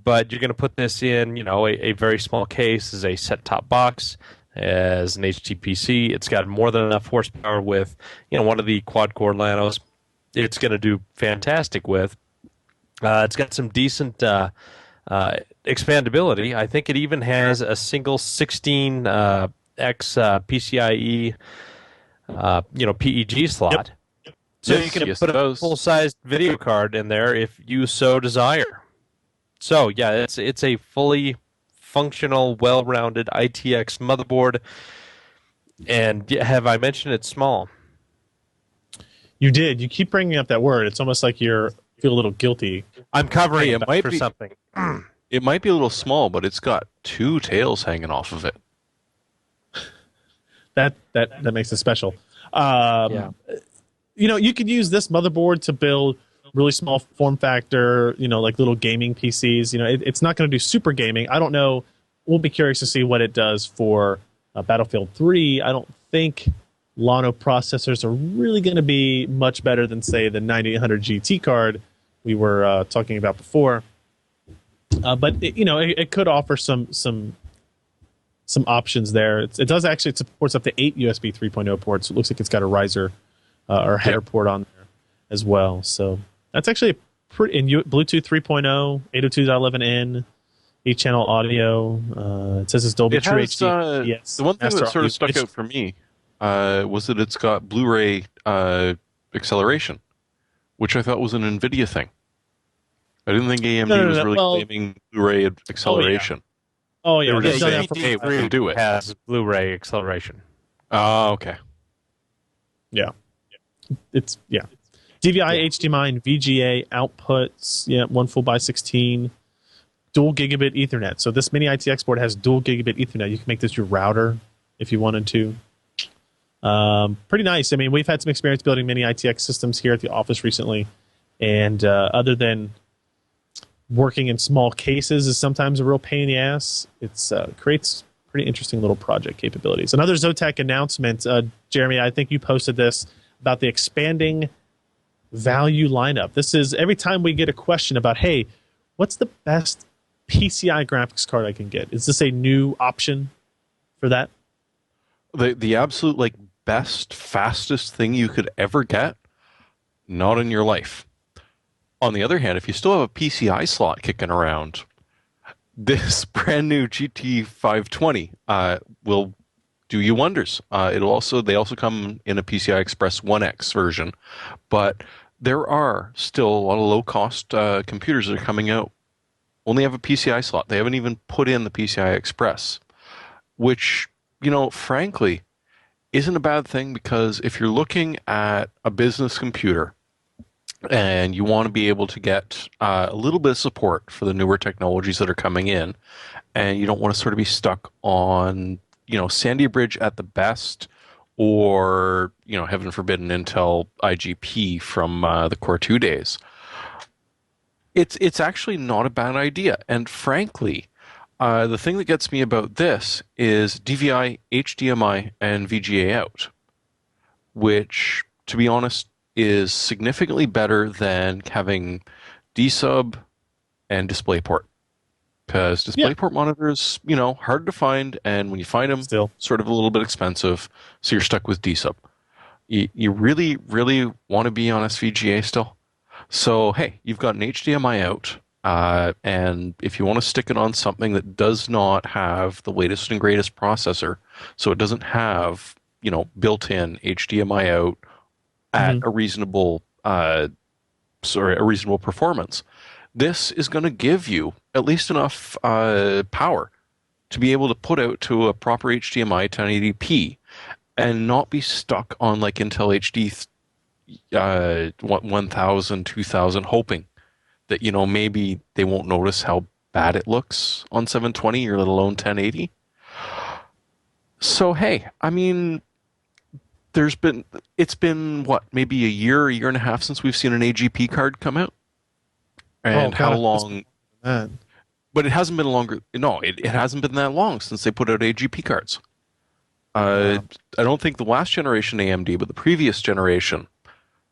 C: But you're going to put this in, a very small case as a set-top box, as an HTPC. It's got more than enough horsepower with, one of the quad-core Llanos. It's going to do fantastic with. It's got some decent expandability. I think it even has a single 16x PCIe, PEG slot.
A: Yep.
C: So you can put a full-sized video card in there if you so desire. So, yeah, it's a fully functional, well-rounded ITX motherboard. And have I mentioned it's small?
A: You did. You keep bringing up that word. It's almost like you feel a little guilty.
C: I'm covering it for something.
B: It might be a little small, but it's got 2 tails hanging off of it.
A: That makes it special. You could use this motherboard to build really small form factor, like little gaming PCs. It's not going to do super gaming. I don't know. We'll be curious to see what it does for Battlefield 3. I don't think Llano processors are really going to be much better than, say, the 9800 GT card we were talking about before. But it could offer some options there. It supports up to 8 USB 3.0 ports. It looks like it's got a riser or header port on there as well. So that's actually pretty. In Bluetooth 3.0, 802.11n, 8-channel audio. It says it's Dolby True HD. Yes.
B: The one thing that sort of stuck out for me was that it's got Blu-ray acceleration, which I thought was an NVIDIA thing. I didn't think AMD was really claiming Blu-ray acceleration.
A: Oh, yeah.
B: They were just
C: saying,
B: hey, we're going to do it.
C: Has Blu-ray acceleration.
B: Oh, okay.
A: Yeah. It's DVI, HDMI, and VGA outputs. Yeah, 1 full by 16. Dual gigabit Ethernet. So this mini ITX board has dual gigabit Ethernet. You can make this your router if you wanted to. Pretty nice. I mean, we've had some experience building mini ITX systems here at the office recently, and other than working in small cases is sometimes a real pain in the ass, it's creates pretty interesting little project capabilities. Another Zotac announcement, Jeremy, I think you posted this about the expanding value lineup. This is every time we get a question about, hey, what's the best PCI graphics card I can get? Is this a new option for that?
B: The absolute like best, fastest thing you could ever get, not in your life. On the other hand, if you still have a PCI slot kicking around, this brand new GT 520 will do you wonders. They also come in a PCI Express 1X version, but there are still a lot of low cost computers that are coming out. Only have a PCI slot. They haven't even put in the PCI Express, which, frankly, isn't a bad thing, because if you're looking at a business computer and you want to be able to get a little bit of support for the newer technologies that are coming in, and you don't want to sort of be stuck on, Sandy Bridge at the best, or, heaven forbid, an Intel IGP from the Core 2 days, it's actually not a bad idea. And frankly, the thing that gets me about this is DVI, HDMI, and VGA out, which, to be honest, is significantly better than having D-sub and DisplayPort. Because DisplayPort monitors, hard to find, and when you find them,
A: Still
B: sort of a little bit expensive, so you're stuck with D-sub. You really, really want to be on SVGA still? So, hey, you've got an HDMI out, and if you want to stick it on something that does not have the latest and greatest processor, so it doesn't have, built-in HDMI out at a reasonable performance, this is going to give you at least enough power to be able to put out to a proper HDMI 1080p and not be stuck on like Intel HD 1000, 2000, hoping that, maybe they won't notice how bad it looks on 720 or let alone 1080. So, hey, I mean, it's been what, maybe a year and a half since we've seen an AGP card come out. And how long? But it hasn't been it hasn't been that long since they put out AGP cards. I don't think the last generation AMD, but the previous generation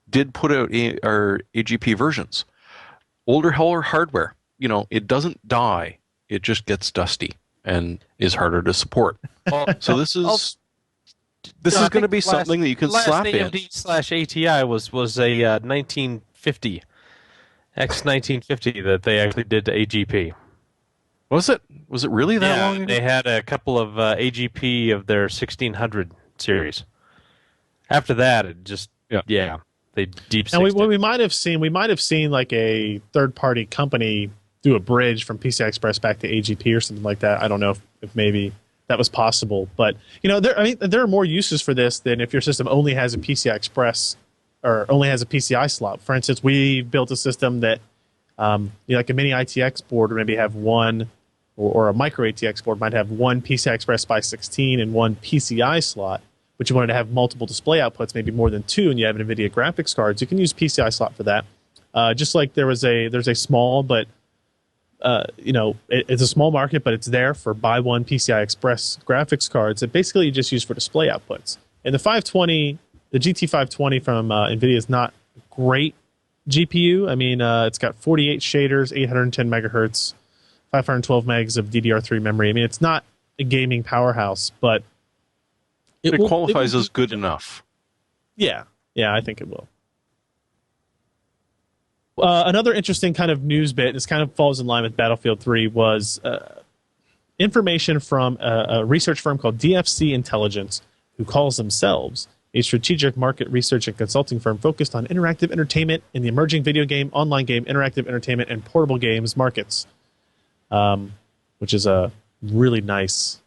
B: did put out our AGP versions. Older hardware, it doesn't die. It just gets dusty and is harder to support. So this is going to be something that you can slap in.
C: Last AMD/ATI was a 1950 X1950 that they actually did to AGP.
B: Was it really that long ago?
C: They had a couple of AGP of their 1600 series. After that, it just they deep.
A: And we might have seen like a third party company do a bridge from PCI Express back to AGP or something like that. I don't know if maybe that was possible, but there are more uses for this than if your system only has a PCI Express or only has a PCI slot. For instance, we built a system that like a mini ITX board would maybe have one, or a micro ATX board might have one PCI Express by 16 and one PCI slot, but you wanted to have multiple display outputs, maybe more than two, and you have NVIDIA graphics cards, you can use PCI slot for that. Just like there's a small, but it's a small market, but it's there for buy one PCI Express graphics cards that basically you just use for display outputs. And the GT 520 from NVIDIA is not a great GPU. I mean, it's got 48 shaders, 810 megahertz, 512 megs of DDR3 memory. I mean, it's not a gaming powerhouse, but
B: it qualifies as good enough.
A: Yeah, I think it will. Another interesting kind of news bit, this kind of falls in line with Battlefield 3, was information from a research firm called DFC Intelligence, who calls themselves a strategic market research and consulting firm focused on interactive entertainment in the emerging video game, online game, interactive entertainment, and portable games markets, which is a really nice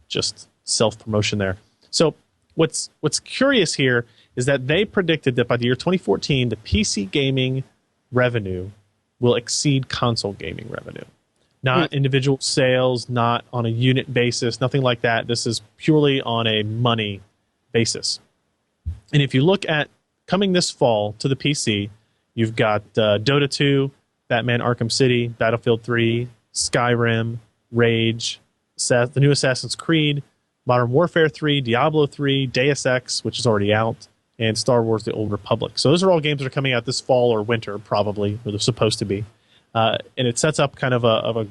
A: just self-promotion there. So what's curious here is that they predicted that by the year 2014, the PC gaming revenue will exceed console gaming revenue. Not individual sales, not on a unit basis, nothing like that. This is purely on a money basis. And if you look at coming this fall to the PC, you've got Dota 2, Batman Arkham City, Battlefield 3, Skyrim, Rage, the new Assassin's Creed, Modern Warfare 3, Diablo 3, Deus Ex, which is already out, and Star Wars The Old Republic. So those are all games that are coming out this fall or winter, probably, or they're supposed to be. And it sets up kind of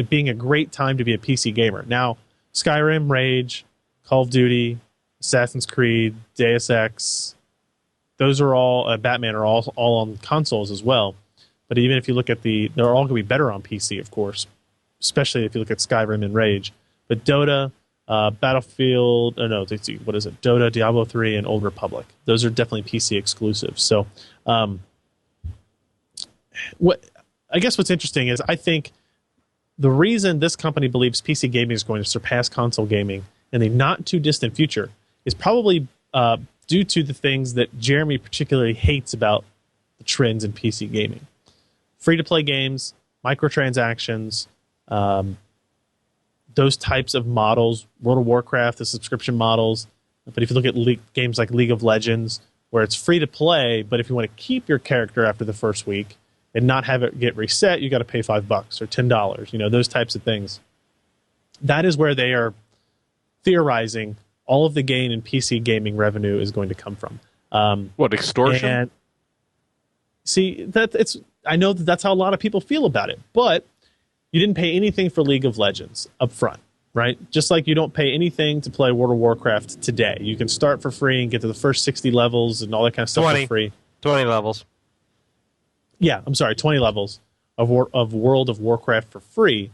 A: being a great time to be a PC gamer. Now, Skyrim, Rage, Call of Duty, Assassin's Creed, Deus Ex, those are all, Batman are all on consoles as well. But even if you look at they're all going to be better on PC, of course, especially if you look at Skyrim and Rage. But Dota, Battlefield, let's see, what is it? Dota, Diablo 3, and Old Republic. Those are definitely PC exclusives. So, I guess what's interesting is I think the reason this company believes PC gaming is going to surpass console gaming in the not too distant future is probably due to the things that Jeremy particularly hates about the trends in PC gaming. Free-to-play games, microtransactions, those types of models, World of Warcraft, the subscription models. But if you look at games like League of Legends, where it's free to play, but if you want to keep your character after the first week and not have it get reset, you got to pay $5 or $10. Those types of things. That is where they are theorizing all of the gain in PC gaming revenue is going to come from.
B: What, extortion?
A: And see, I know that's how a lot of people feel about it, but you didn't pay anything for League of Legends up front, right? Just like you don't pay anything to play World of Warcraft today. You can start for free and get to the first 60 levels and all that kind of stuff for free.
C: 20 levels.
A: Yeah, I'm sorry, 20 levels of World of Warcraft for free.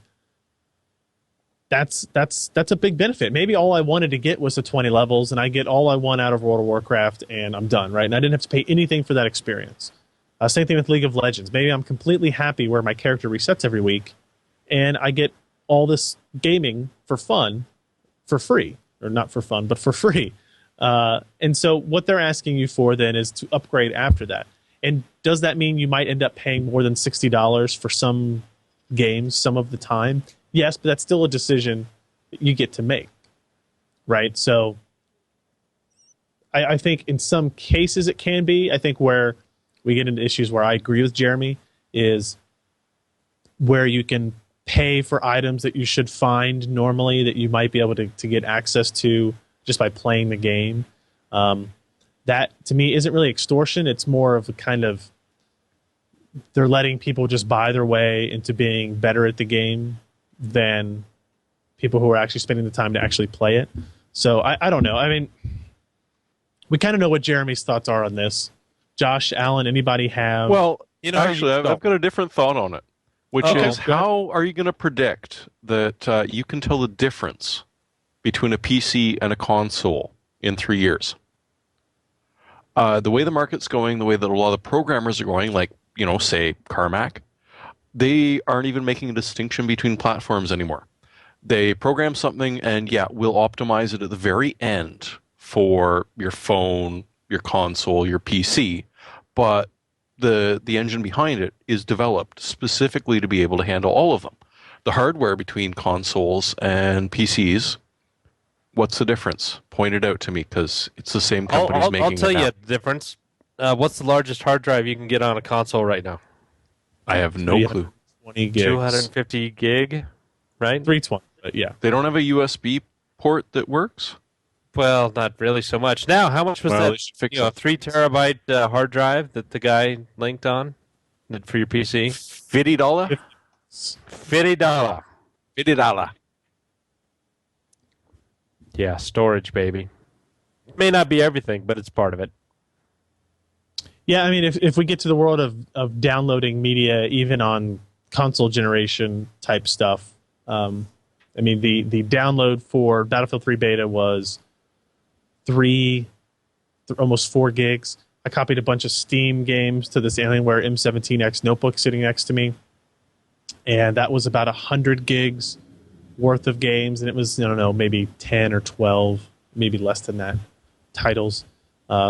A: That's a big benefit. Maybe all I wanted to get was the 20 levels, and I get all I want out of World of Warcraft, and I'm done, right? And I didn't have to pay anything for that experience. Same thing with League of Legends. Maybe I'm completely happy where my character resets every week, and I get all this gaming for fun, for free. Or not for fun, but for free. And so what they're asking you for then is to upgrade after that. And does that mean you might end up paying more than $60 for some games some of the time? Yes, but that's still a decision that you get to make, right? So I think in some cases it can be. I think where we get into issues where I agree with Jeremy is where you can pay for items that you should find normally that you might be able to get access to just by playing the game. That, to me, isn't really extortion. It's more of a kind of they're letting people just buy their way into being better at the game than people who are actually spending the time to actually play it. So I don't know. I mean, we kind of know what Jeremy's thoughts are on this. Josh, Alan, anybody have...
B: Well, actually, I've got a different thought on it, which is how are you going to predict that you can tell the difference between a PC and a console in 3 years? The way the market's going, the way that a lot of the programmers are going, like, say, Carmack, they aren't even making a distinction between platforms anymore. They program something and, we'll optimize it at the very end for your phone, your console, your PC, but the engine behind it is developed specifically to be able to handle all of them. The hardware between consoles and PCs, what's the difference? Point it out to me, because it's the same companies making it.
C: I'll tell you the difference. What's the largest hard drive you can get on a console right now?
B: I have no clue.
A: 20 gigs.
C: 250 gig, right?
A: 320, but yeah.
B: They don't have a USB port that works?
C: Well, not really so much. Now, how much was that? 3 terabyte hard drive that the guy linked on for your PC?
B: $50?
C: $50.
B: $50.
C: Yeah, storage, baby. It may not be everything, but it's part of it.
A: Yeah, I mean, if we get to the world of downloading media, even on console generation type stuff, I mean, the download for Battlefield 3 beta was almost 4 gigs. I copied a bunch of Steam games to this Alienware M17X notebook sitting next to me, and that was about 100 gigs worth of games, and it was, I don't know, maybe 10 or 12, maybe less than that, titles.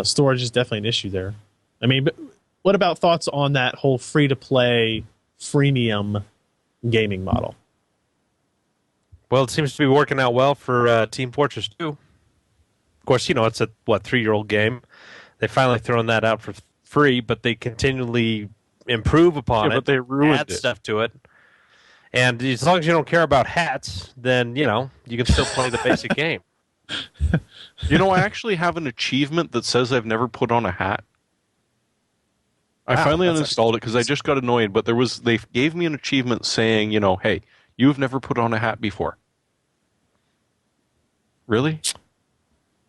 A: Storage is definitely an issue there. I mean, but what about thoughts on that whole free-to-play freemium gaming model?
C: Well, it seems to be working out well for Team Fortress 2. Of course, it's a 3-year-old game. They finally thrown that out for free, but they continually improve upon it.
B: But they ruined
C: add
B: it.
C: stuff to it. And as long as you don't care about hats, then, you can still play the basic game.
B: I actually have an achievement that says I've never put on a hat. I finally uninstalled it because I just got annoyed, but they gave me an achievement saying, hey, you've never put on a hat before. Really?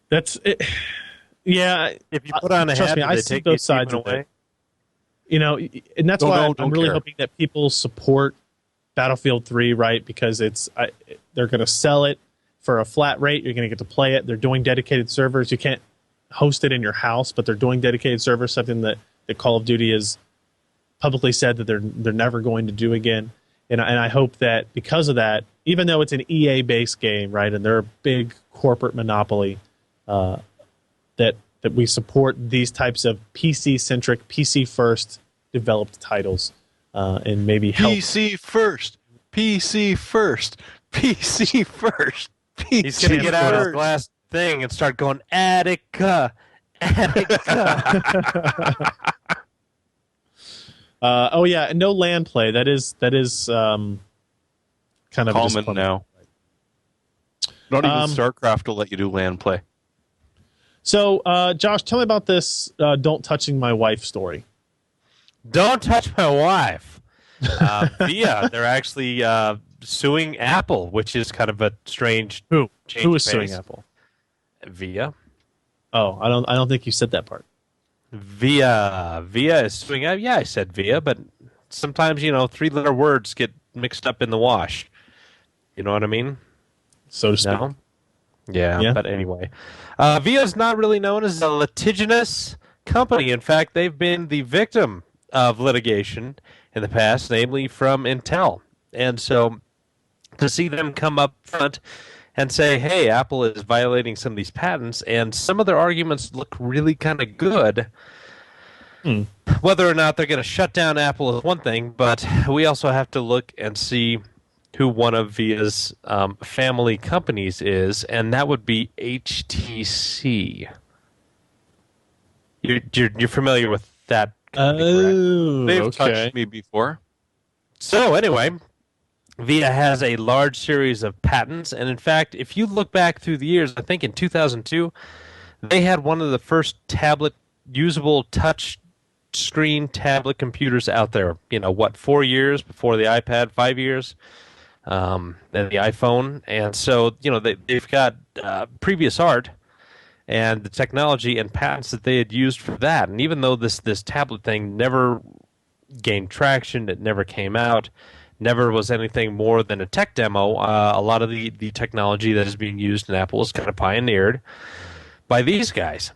A: That's it. Yeah,
C: If you put on a
A: trust
C: hat,
A: me,
C: do
A: I
C: they
A: see
C: take
A: both
C: the
A: sides
C: achievement
A: of
C: away?
A: it. You know, and that's
B: Don't
A: why
B: know,
A: I'm
B: don't
A: really
B: care.
A: hoping that people support Battlefield 3, right? Because they're going to sell it for a flat rate. You're going to get to play it. They're doing dedicated servers. You can't host it in your house, but they're doing dedicated servers, something that Call of Duty has publicly said that they're never going to do again. And I hope that because of that, even though it's an EA-based game, right, and they're a big corporate monopoly, that we support these types of PC-centric, PC-first developed titles, and maybe help.
B: PC first. PC first. PC first. PC
C: He's going to get out his
B: first.
C: glass thing and start going, Attica, Attica.
A: Oh yeah, and no land play. That is kind of
B: Common
A: disappointing.
B: now. Not even
A: Um,
B: StarCraft will let you do LAN play.
A: So, Josh, tell me about this "Don't Touching My Wife" story.
C: Don't touch my wife. Via, they're actually suing Apple, which is kind of a strange
A: Who
C: change
A: is
C: of
A: suing
C: pace.
A: Apple?
C: Via.
A: Oh, I don't think you said that part.
C: Via is suing. Yeah, I said Via, but sometimes 3-letter words get mixed up in the wash. You know what I mean?
A: So to speak.
C: No. Yeah,
A: Yeah.
C: but anyway, Via is not really known as a litigious company. In fact, they've been the victim of litigation in the past, namely from Intel. And so, to see them come up front and say, "Hey, Apple is violating some of these patents," and some of their arguments look really kind of good. Whether or not they're going to shut down Apple is one thing, but we also have to look and see who one of Via's family companies is, and that would be HTC. You're familiar with that company, correct?
A: Oh,
B: They've
A: okay.
B: touched me before.
C: So anyway, Via has a large series of patents, and in fact, if you look back through the years, I think in 2002, they had one of the first usable touch screen tablet computers out there. 4 years before the iPad, 5 years, and the iPhone, and so they've got previous art and the technology and patents that they had used for that. And even though this tablet thing never gained traction, it never came out, never was anything more than a tech demo, a lot of the technology that is being used in Apple is kind of pioneered by these guys.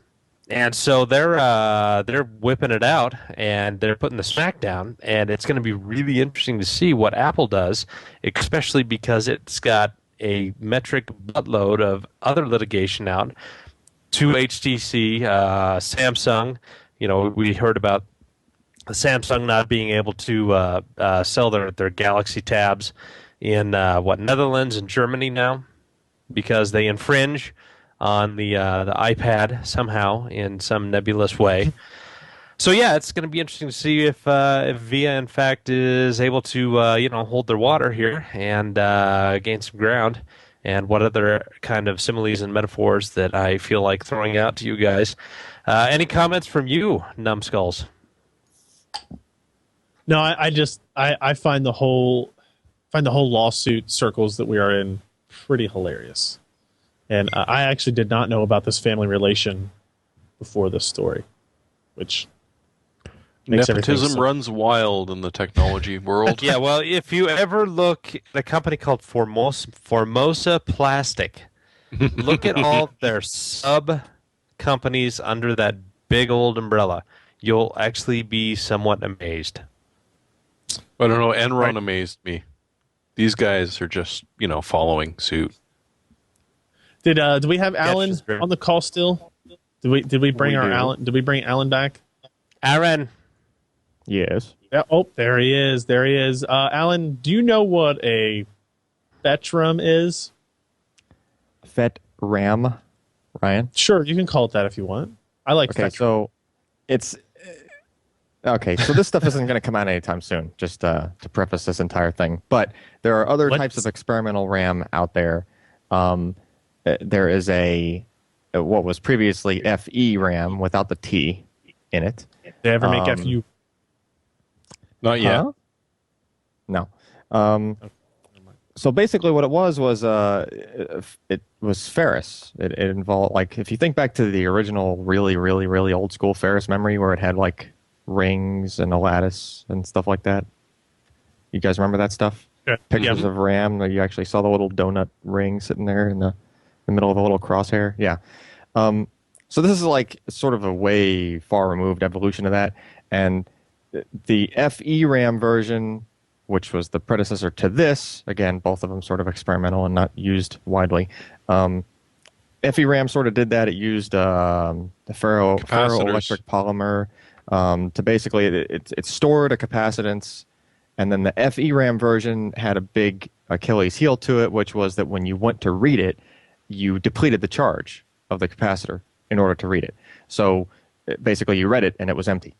C: And so they're whipping it out, and they're putting the smack down, and it's going to be really interesting to see what Apple does, especially because it's got a metric buttload of other litigation out to HTC, Samsung. We heard about Samsung not being able to sell their Galaxy tabs in Netherlands and Germany now because they infringe on the iPad somehow in some nebulous way. So yeah, it's going to be interesting to see if Via in fact is able to hold their water here and gain some ground, and what other kind of similes and metaphors that I feel like throwing out to you guys. Any comments from you, numbskulls?
A: No, I find the whole lawsuit circles that we are in pretty hilarious, and I actually did not know about this family relation before this story, which makes
B: Nepotism
A: everything
B: runs wild in the technology world.
C: Yeah, well, if you ever look at a company called Formosa Plastic, look at all their sub companies under that big old umbrella. You'll actually be somewhat amazed.
B: I don't know. Enron amazed me. These guys are just, following suit.
A: Did we have Alan
C: she's very-
A: on the call still? Did we bring
B: We
A: our
B: do.
A: Alan? Did we bring Alan back?
C: Aaron,
D: Yes.
A: Yeah. Oh, there he is. There he is. Alan, do you know what a Spectrum is?
D: FET RAM, Ryan.
A: Sure, you can call it that if you want. I like
D: Okay,
A: Spectrum.
D: so it's okay. So this stuff isn't going to come out anytime soon. Just to preface this entire thing, but there are other
A: What?
D: types of experimental RAM out there. There is what was previously FE RAM without the T in it.
A: Did they ever make
D: Um,
A: FU?
B: Not yet.
D: Huh? No. So basically, what it was it was Ferris. It involved, like, if you think back to the original, really, really, really old school Ferris memory, where it had like rings and a lattice and stuff like that. You guys remember that stuff?
A: Yeah.
D: Pictures
A: Yeah.
D: of RAM where you actually saw the little donut ring sitting there in the middle of a little crosshair. Yeah. So this is like sort of a way far removed evolution of that, and the FE RAM version, which was the predecessor to this, again, both of them sort of experimental and not used widely. FE RAM sort of did that. It used the ferroelectric polymer to basically it stored a capacitance, and then the FE RAM version had a big Achilles heel to it, which was that when you went to read it, you depleted the charge of the capacitor in order to read it. So basically, you read it and it was empty.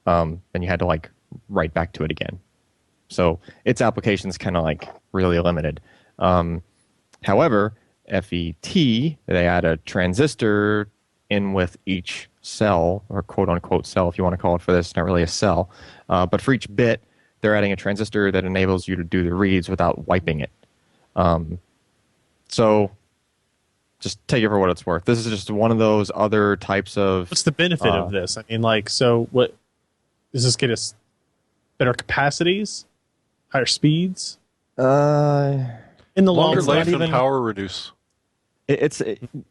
D: And you had to like write back to it again. So its application's kind of like really limited. However, FET, they add a transistor in with each cell, or quote unquote cell, if you want to call it for this. It's not really a cell. But for each bit, they're adding a transistor that enables you to do the reads without wiping it. So just take it for what it's worth. This is just one of those other types of...
A: What's the benefit of this? I mean, like, so what does this get us? Better capacities, higher speeds, in the
B: Longer
A: long
B: life
A: run.
B: and power reduce.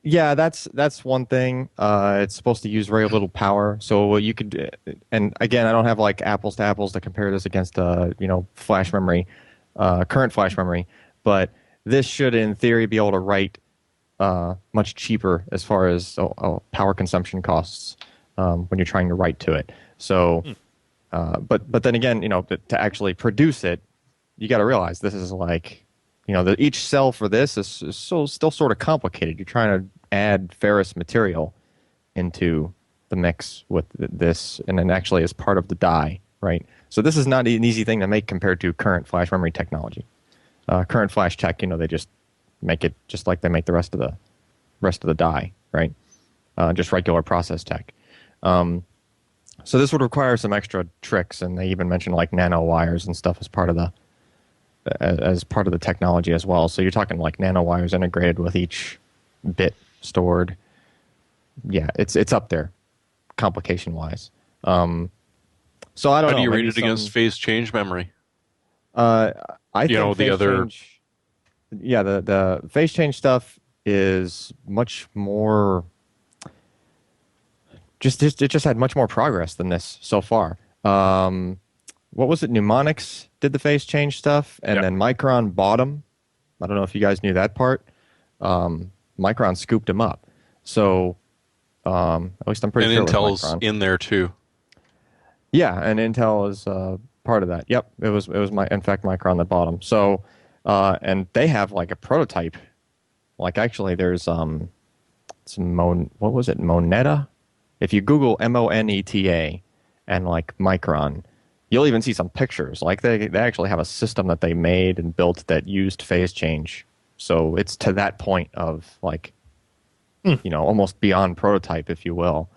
D: Yeah, that's one thing. It's supposed to use very little power, so you could. And again, I don't have like apples to apples to compare this against flash memory, current flash memory, but this should, in theory, be able to write much cheaper as far as power consumption costs when you're trying to write to it. So, but then again, to actually produce it, you got to realize this is like, each cell for this is still sort of complicated. You're trying to add ferrous material into the mix with this, and then actually as part of the die, right? So this is not an easy thing to make compared to current flash memory technology. Current flash tech, they just make it just like they make the rest of the die, right? Just regular process tech. So this would require some extra tricks, and they even mentioned like nanowires and stuff as part of the technology as well. So you're talking like nanowires integrated with each bit stored. Yeah, it's up there, complication wise. So I don't know.
B: How do you rate it against phase change memory?
D: I think
B: the other.
D: Change, yeah, the phase change stuff is much more. It just had much more progress than this so far. What was it? Mnemonics did the phase change stuff, and then Micron bought them. I don't know if you guys knew that part. Micron scooped them up. So at least I'm pretty sure
B: Intel's
D: it was Micron.
B: in there too.
D: Yeah, and Intel is part of that. Yep, it was in fact Micron that bought them. So and they have like a prototype. Like actually, there's what was it? Moneta. If you Google MONETA and like Micron, you'll even see some pictures. Like they actually have a system that they made and built that used phase change. So it's to that point of like, almost beyond prototype, if you will.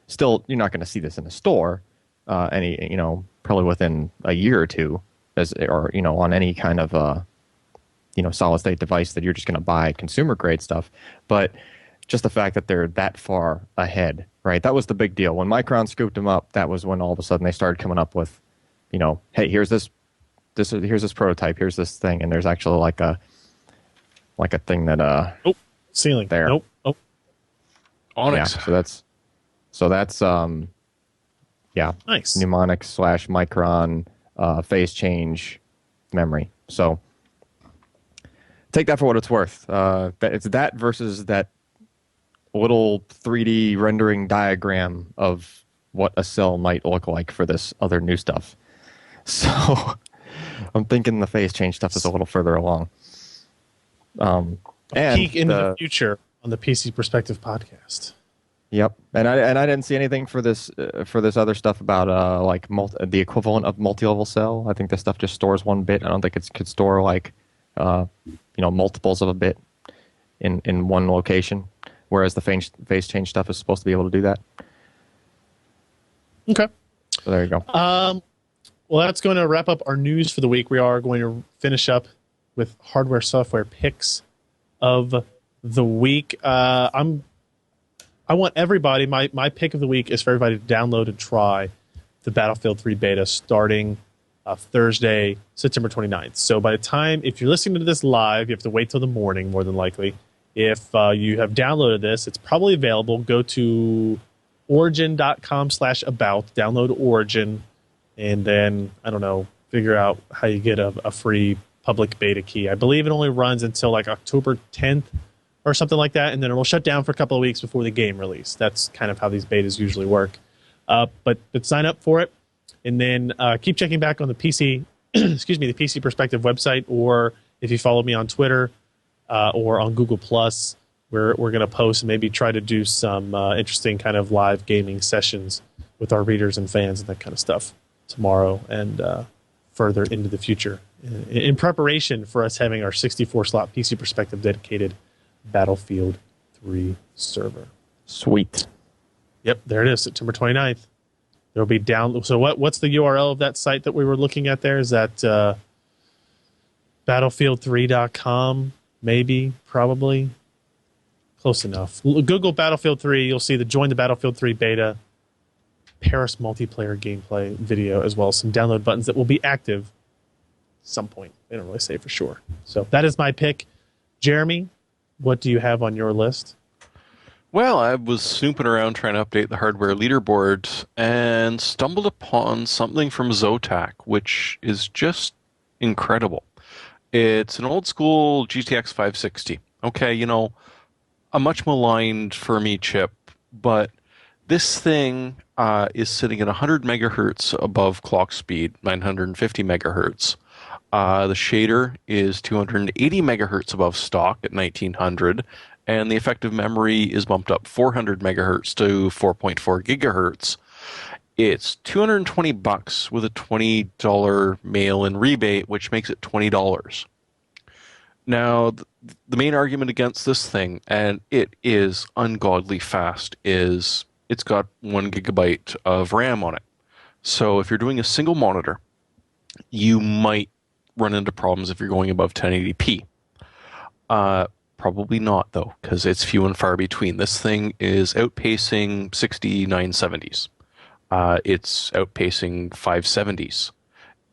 D: Still, you're not going to see this in a store, probably within a year or two, on any kind of solid state device that you're just going to buy consumer grade stuff. But just the fact that they're that far ahead, right? That was the big deal. When Micron scooped them up, that was when all of a sudden they started coming up with, hey, here's this prototype, here's this thing, and there's actually like a thing that
A: ceiling
D: there.
A: Nope. Oh.
B: Onyx.
D: Yeah, so that's
A: Nice.
D: mnemonics / Micron phase change memory. So take that for what it's worth. It's that versus that little 3D rendering diagram of what a cell might look like for this other new stuff. So I'm thinking the phase change stuff is a little further along.
A: A peek into the future on the PC Perspective podcast.
D: Yep, and I didn't see anything for this other stuff about the equivalent of multi-level cell. I think this stuff just stores one bit. I don't think it could store like multiples of a bit in one location. Whereas the phase change stuff is supposed to be able to do that.
A: Okay.
D: So there you go.
A: Well, that's going to wrap up our news for the week. We are going to finish up with hardware software picks of the week. I want everybody. My pick of the week is for everybody to download and try the Battlefield 3 beta starting Thursday, September 29th. So by the time, if you're listening to this live, you have to wait till the morning, more than likely. If you have downloaded this, it's probably available. Go to origin.com/about, download Origin, and then, I don't know, figure out how you get a free public beta key. I believe it only runs until like October 10th or something like that, and then it will shut down for a couple of weeks before the game release. That's kind of how these betas usually work. But sign up for it. And then keep checking back on the PC, excuse me, the PC Perspective website, or if you follow me on Twitter or on Google Plus, we're going to post and maybe try to do some interesting kind of live gaming sessions with our readers and fans and that kind of stuff tomorrow and further into the future in preparation for us having our 64-slot PC Perspective dedicated Battlefield 3 server.
D: Sweet.
A: Yep, there it is, September 29th. There'll be down. So what's the URL of that site that we were looking at there? Is that battlefield3.com? Maybe, probably. Close enough. Google Battlefield 3. You'll see the Join the Battlefield 3 beta Paris multiplayer gameplay video, as well as some download buttons that will be active at some point. They don't really say for sure. So that is my pick. Jeremy, what do you have on your list?
B: Well, I was snooping around trying to update the hardware leaderboard and stumbled upon something from Zotac, which is just incredible. It's an old school GTX 560. Okay, you know, a much maligned Fermi chip, but this thing is sitting at 100 megahertz above clock speed, 950 megahertz. The shader is 280 megahertz above stock at 1900, and the effective memory is bumped up 400 megahertz to 4.4 gigahertz. It's $220 with a $20 mail-in rebate, which makes it $20. Now, the main argument against this thing, and it is ungodly fast, is it's got 1 gigabyte of RAM on it. So if you're doing a single monitor, you might run into problems if you're going above 1080p. Probably not, though, because it's few and far between. This thing is outpacing 6970s. It's outpacing 570s.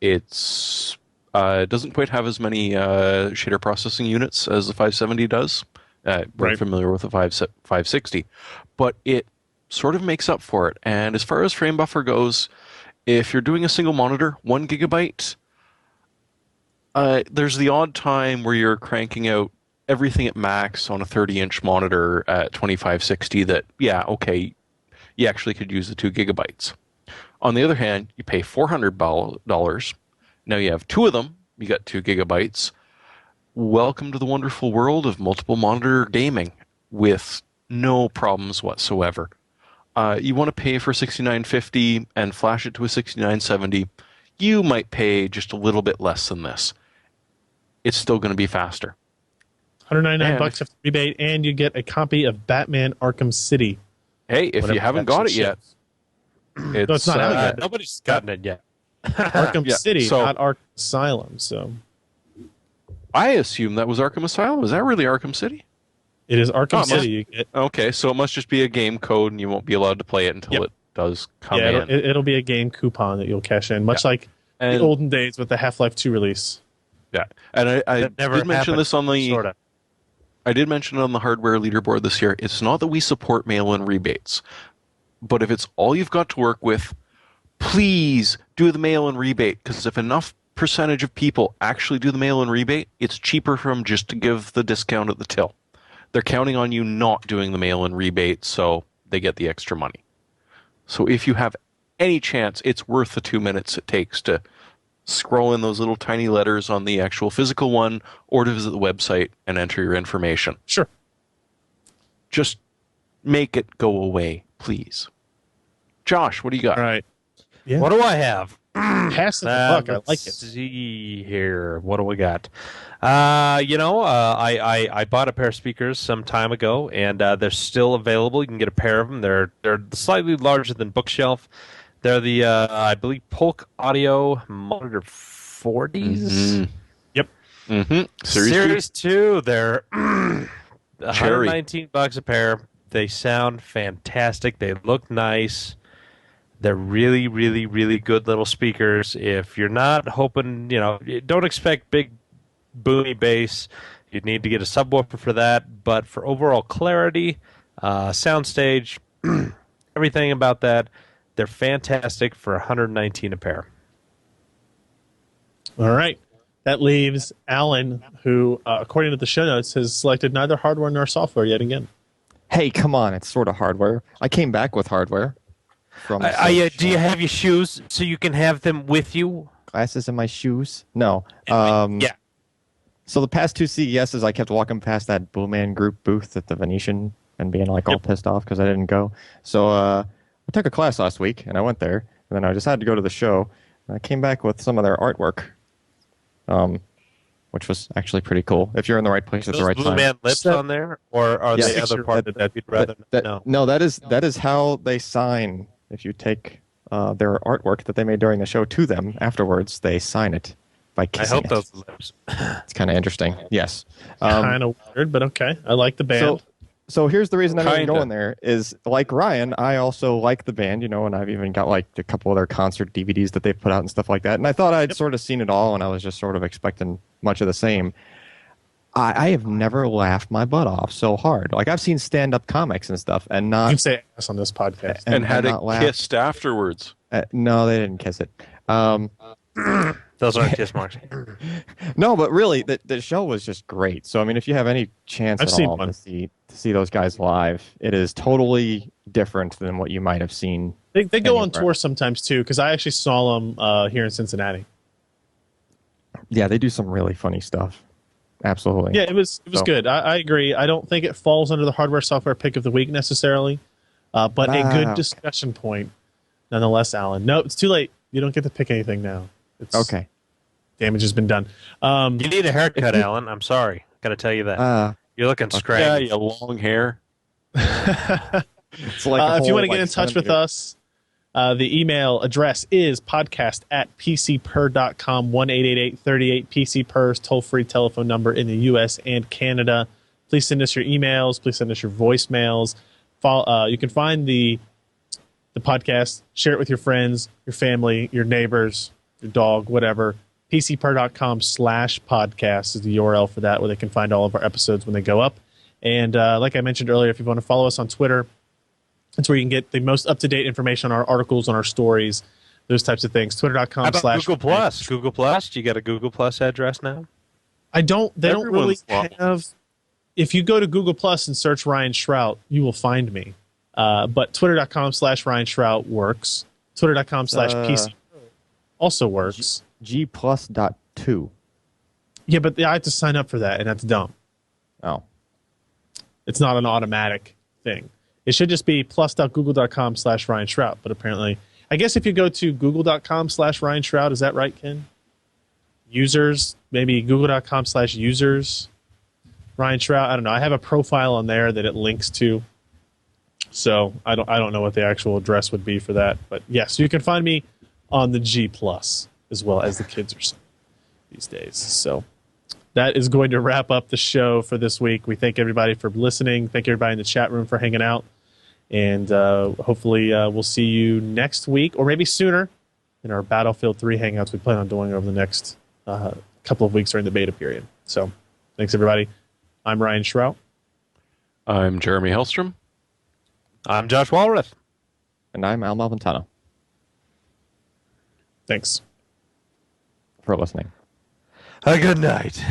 B: It's doesn't quite have as many shader processing units as the 570 does. We're familiar with the 560. But it sort of makes up for it. And as far as frame buffer goes, if you're doing a single monitor, 1 gigabyte, there's the odd time where you're cranking out everything at max on a 30-inch monitor at 2560 that, yeah, okay, you actually could use the 2 gigabytes. On the other hand, you pay $400. Now you have two of them. You got 2 gigabytes. Welcome to the wonderful world of multiple monitor gaming with no problems whatsoever. You want to pay for 6950 and flash it to a 6970, you might pay just a little bit less than this. It's still going to be faster.
A: $199 after rebate, and you get a copy of Batman Arkham City.
B: Hey, if you haven't got it yet,
A: it's not out yet.
C: Nobody's gotten it yet.
A: Arkham City, not Arkham Asylum. So
B: I assume that was Arkham Asylum. Is that really Arkham City?
A: It is Arkham City.
B: Okay, so it must just be a game code, and you won't be allowed to play it until it does come in.
A: It'll be a game coupon that you'll cash in, much like the olden days with the Half-Life 2 release.
B: Yeah, and I did mention this on the I did mention it on the hardware leaderboard this year. It's not that we support mail-in rebates, but if it's all you've got to work with, please do the mail-in rebate, because if enough percentage of people actually do the mail-in rebate, it's cheaper for them just to give the discount at the till. They're counting on you not doing the mail-in rebate, so they get the extra money. So if you have any chance, it's worth the 2 minutes it takes to scroll in those little tiny letters on the actual physical one, or to visit the website and enter your information.
A: Sure.
B: Just make it go away, please. Josh, what do you got?
A: All right. Yeah.
C: What do I have?
A: Pass the buck. I like it.
C: See here. What do we got? I bought a pair of speakers some time ago, and they're still available. You can get a pair of them. They're slightly larger than bookshelf. They're the I believe Polk Audio Monitor 40s.
A: Mm-hmm. Yep.
B: Mm-hmm.
C: Series 2, they're
B: Cherry.
C: $119 a pair. They sound fantastic. They look nice. They're really, really, really good little speakers. If you're not hoping, don't expect big boomy bass. You'd need to get a subwoofer for that. But for overall clarity, soundstage, everything about that, they're fantastic for $119 a pair.
A: All right. That leaves Alan, who, according to the show notes, has selected neither hardware nor software yet again.
D: Hey, come on. It's sort of hardware. I came back with hardware. From
C: do you have your shoes so you can have them with you?
D: glasses in my shoes? No.
C: Yeah.
D: So the past two CESs, I kept walking past that Blue Man Group booth at the Venetian and being like all pissed off because I didn't go. So I took a class last week and I went there, and then I decided to go to the show. And I came back with some of their artwork, which was actually pretty cool. If you're in the right place at the right
C: Blue
D: time.
C: Man lips on there, or are
D: Yes.
C: they other part of that you'd rather know?
D: No, that is how they sign. If you take their artwork that they made during the show to them afterwards, they sign it by
C: I
D: kissing
C: hope
D: it.
C: those lips.
D: It's kind of interesting. Yes.
A: Kind of weird, but okay. I like the band.
D: So here's the reason I didn't go
B: Kinda.
D: in there is, like Ryan, I also like the band, and I've even got like a couple of their concert DVDs that they've put out and stuff like that. And I thought I'd sort of seen it all, and I was just sort of expecting much of the same. I have never laughed my butt off so hard. Like, I've seen stand-up comics and stuff, and
A: You
D: not
A: can say ass on this podcast.
B: And had
D: not
B: it
D: laugh.
B: kissed afterwards.
D: No, they didn't kiss it.
C: Those aren't kiss marks.
D: No, but really, the show was just great. So I mean, if you have any chance
A: I've
D: at
A: seen
D: all
A: one.
D: to see those guys live, it is totally different than what you might have seen.
A: They go on
D: anywhere.
A: tour sometimes too, because I actually saw them here in Cincinnati.
D: Yeah, they do some really funny stuff. Absolutely.
A: Yeah, it was
D: So-
A: good. I agree. I don't think it falls under the hardware software pick of the week necessarily, but a good
D: okay.
A: discussion point nonetheless, Alan. No, it's too late. You don't get to pick anything now. It's,
D: Okay.
A: Damage has been done.
C: You need a haircut, Alan. I'm sorry. Got to tell you that. You're looking
B: Yeah,
C: scraggly.
B: you long hair.
D: It's like
A: if you want to get in touch with us, the email address is podcast@pcper.com, 1-888-38-PCPERS, toll-free telephone number in the U.S. and Canada. Please send us your emails. Please send us your voicemails. You can find the podcast, share it with your friends, your family, your neighbors, your dog, whatever. PCPer.com/podcast is the URL for that, where they can find all of our episodes when they go up. And like I mentioned earlier, if you want to follow us on Twitter, that's where you can get the most up-to-date information on our articles, on our stories, those types of things.
C: How about
A: Twitter.com/
C: Google Plus? Google Plus? Do you got a Google Plus address now?
A: They don't really
B: Everyone's lost.
A: have. If you go to Google Plus and search Ryan Shrout, you will find me. But Twitter.com/Ryan Shrout works. Twitter.com/PC also works.
D: G+.2.
A: Yeah, but I have to sign up for that, and that's dumb.
D: Oh.
A: It's not an automatic thing. It should just be plus.google.com/Ryan Shrout. But apparently, I guess if you go to google.com/Ryan Shrout, is that right, Ken? Users, maybe google.com/users Ryan Shrout. I don't know. I have a profile on there that it links to. So I don't know what the actual address would be for that. But yes, you can find me on the G Plus, as well as the kids are saying these days. So that is going to wrap up the show for this week. We thank everybody for listening. Thank everybody in the chat room for hanging out. And hopefully we'll see you next week, or maybe sooner, in our Battlefield 3 hangouts we plan on doing over the next couple of weeks during the beta period. So thanks, everybody. I'm Ryan Shrout.
B: I'm Jeremy Hellstrom.
C: I'm Josh Walrath.
D: And I'm Al Malventano
A: Thanks.
D: for listening.
C: Good night.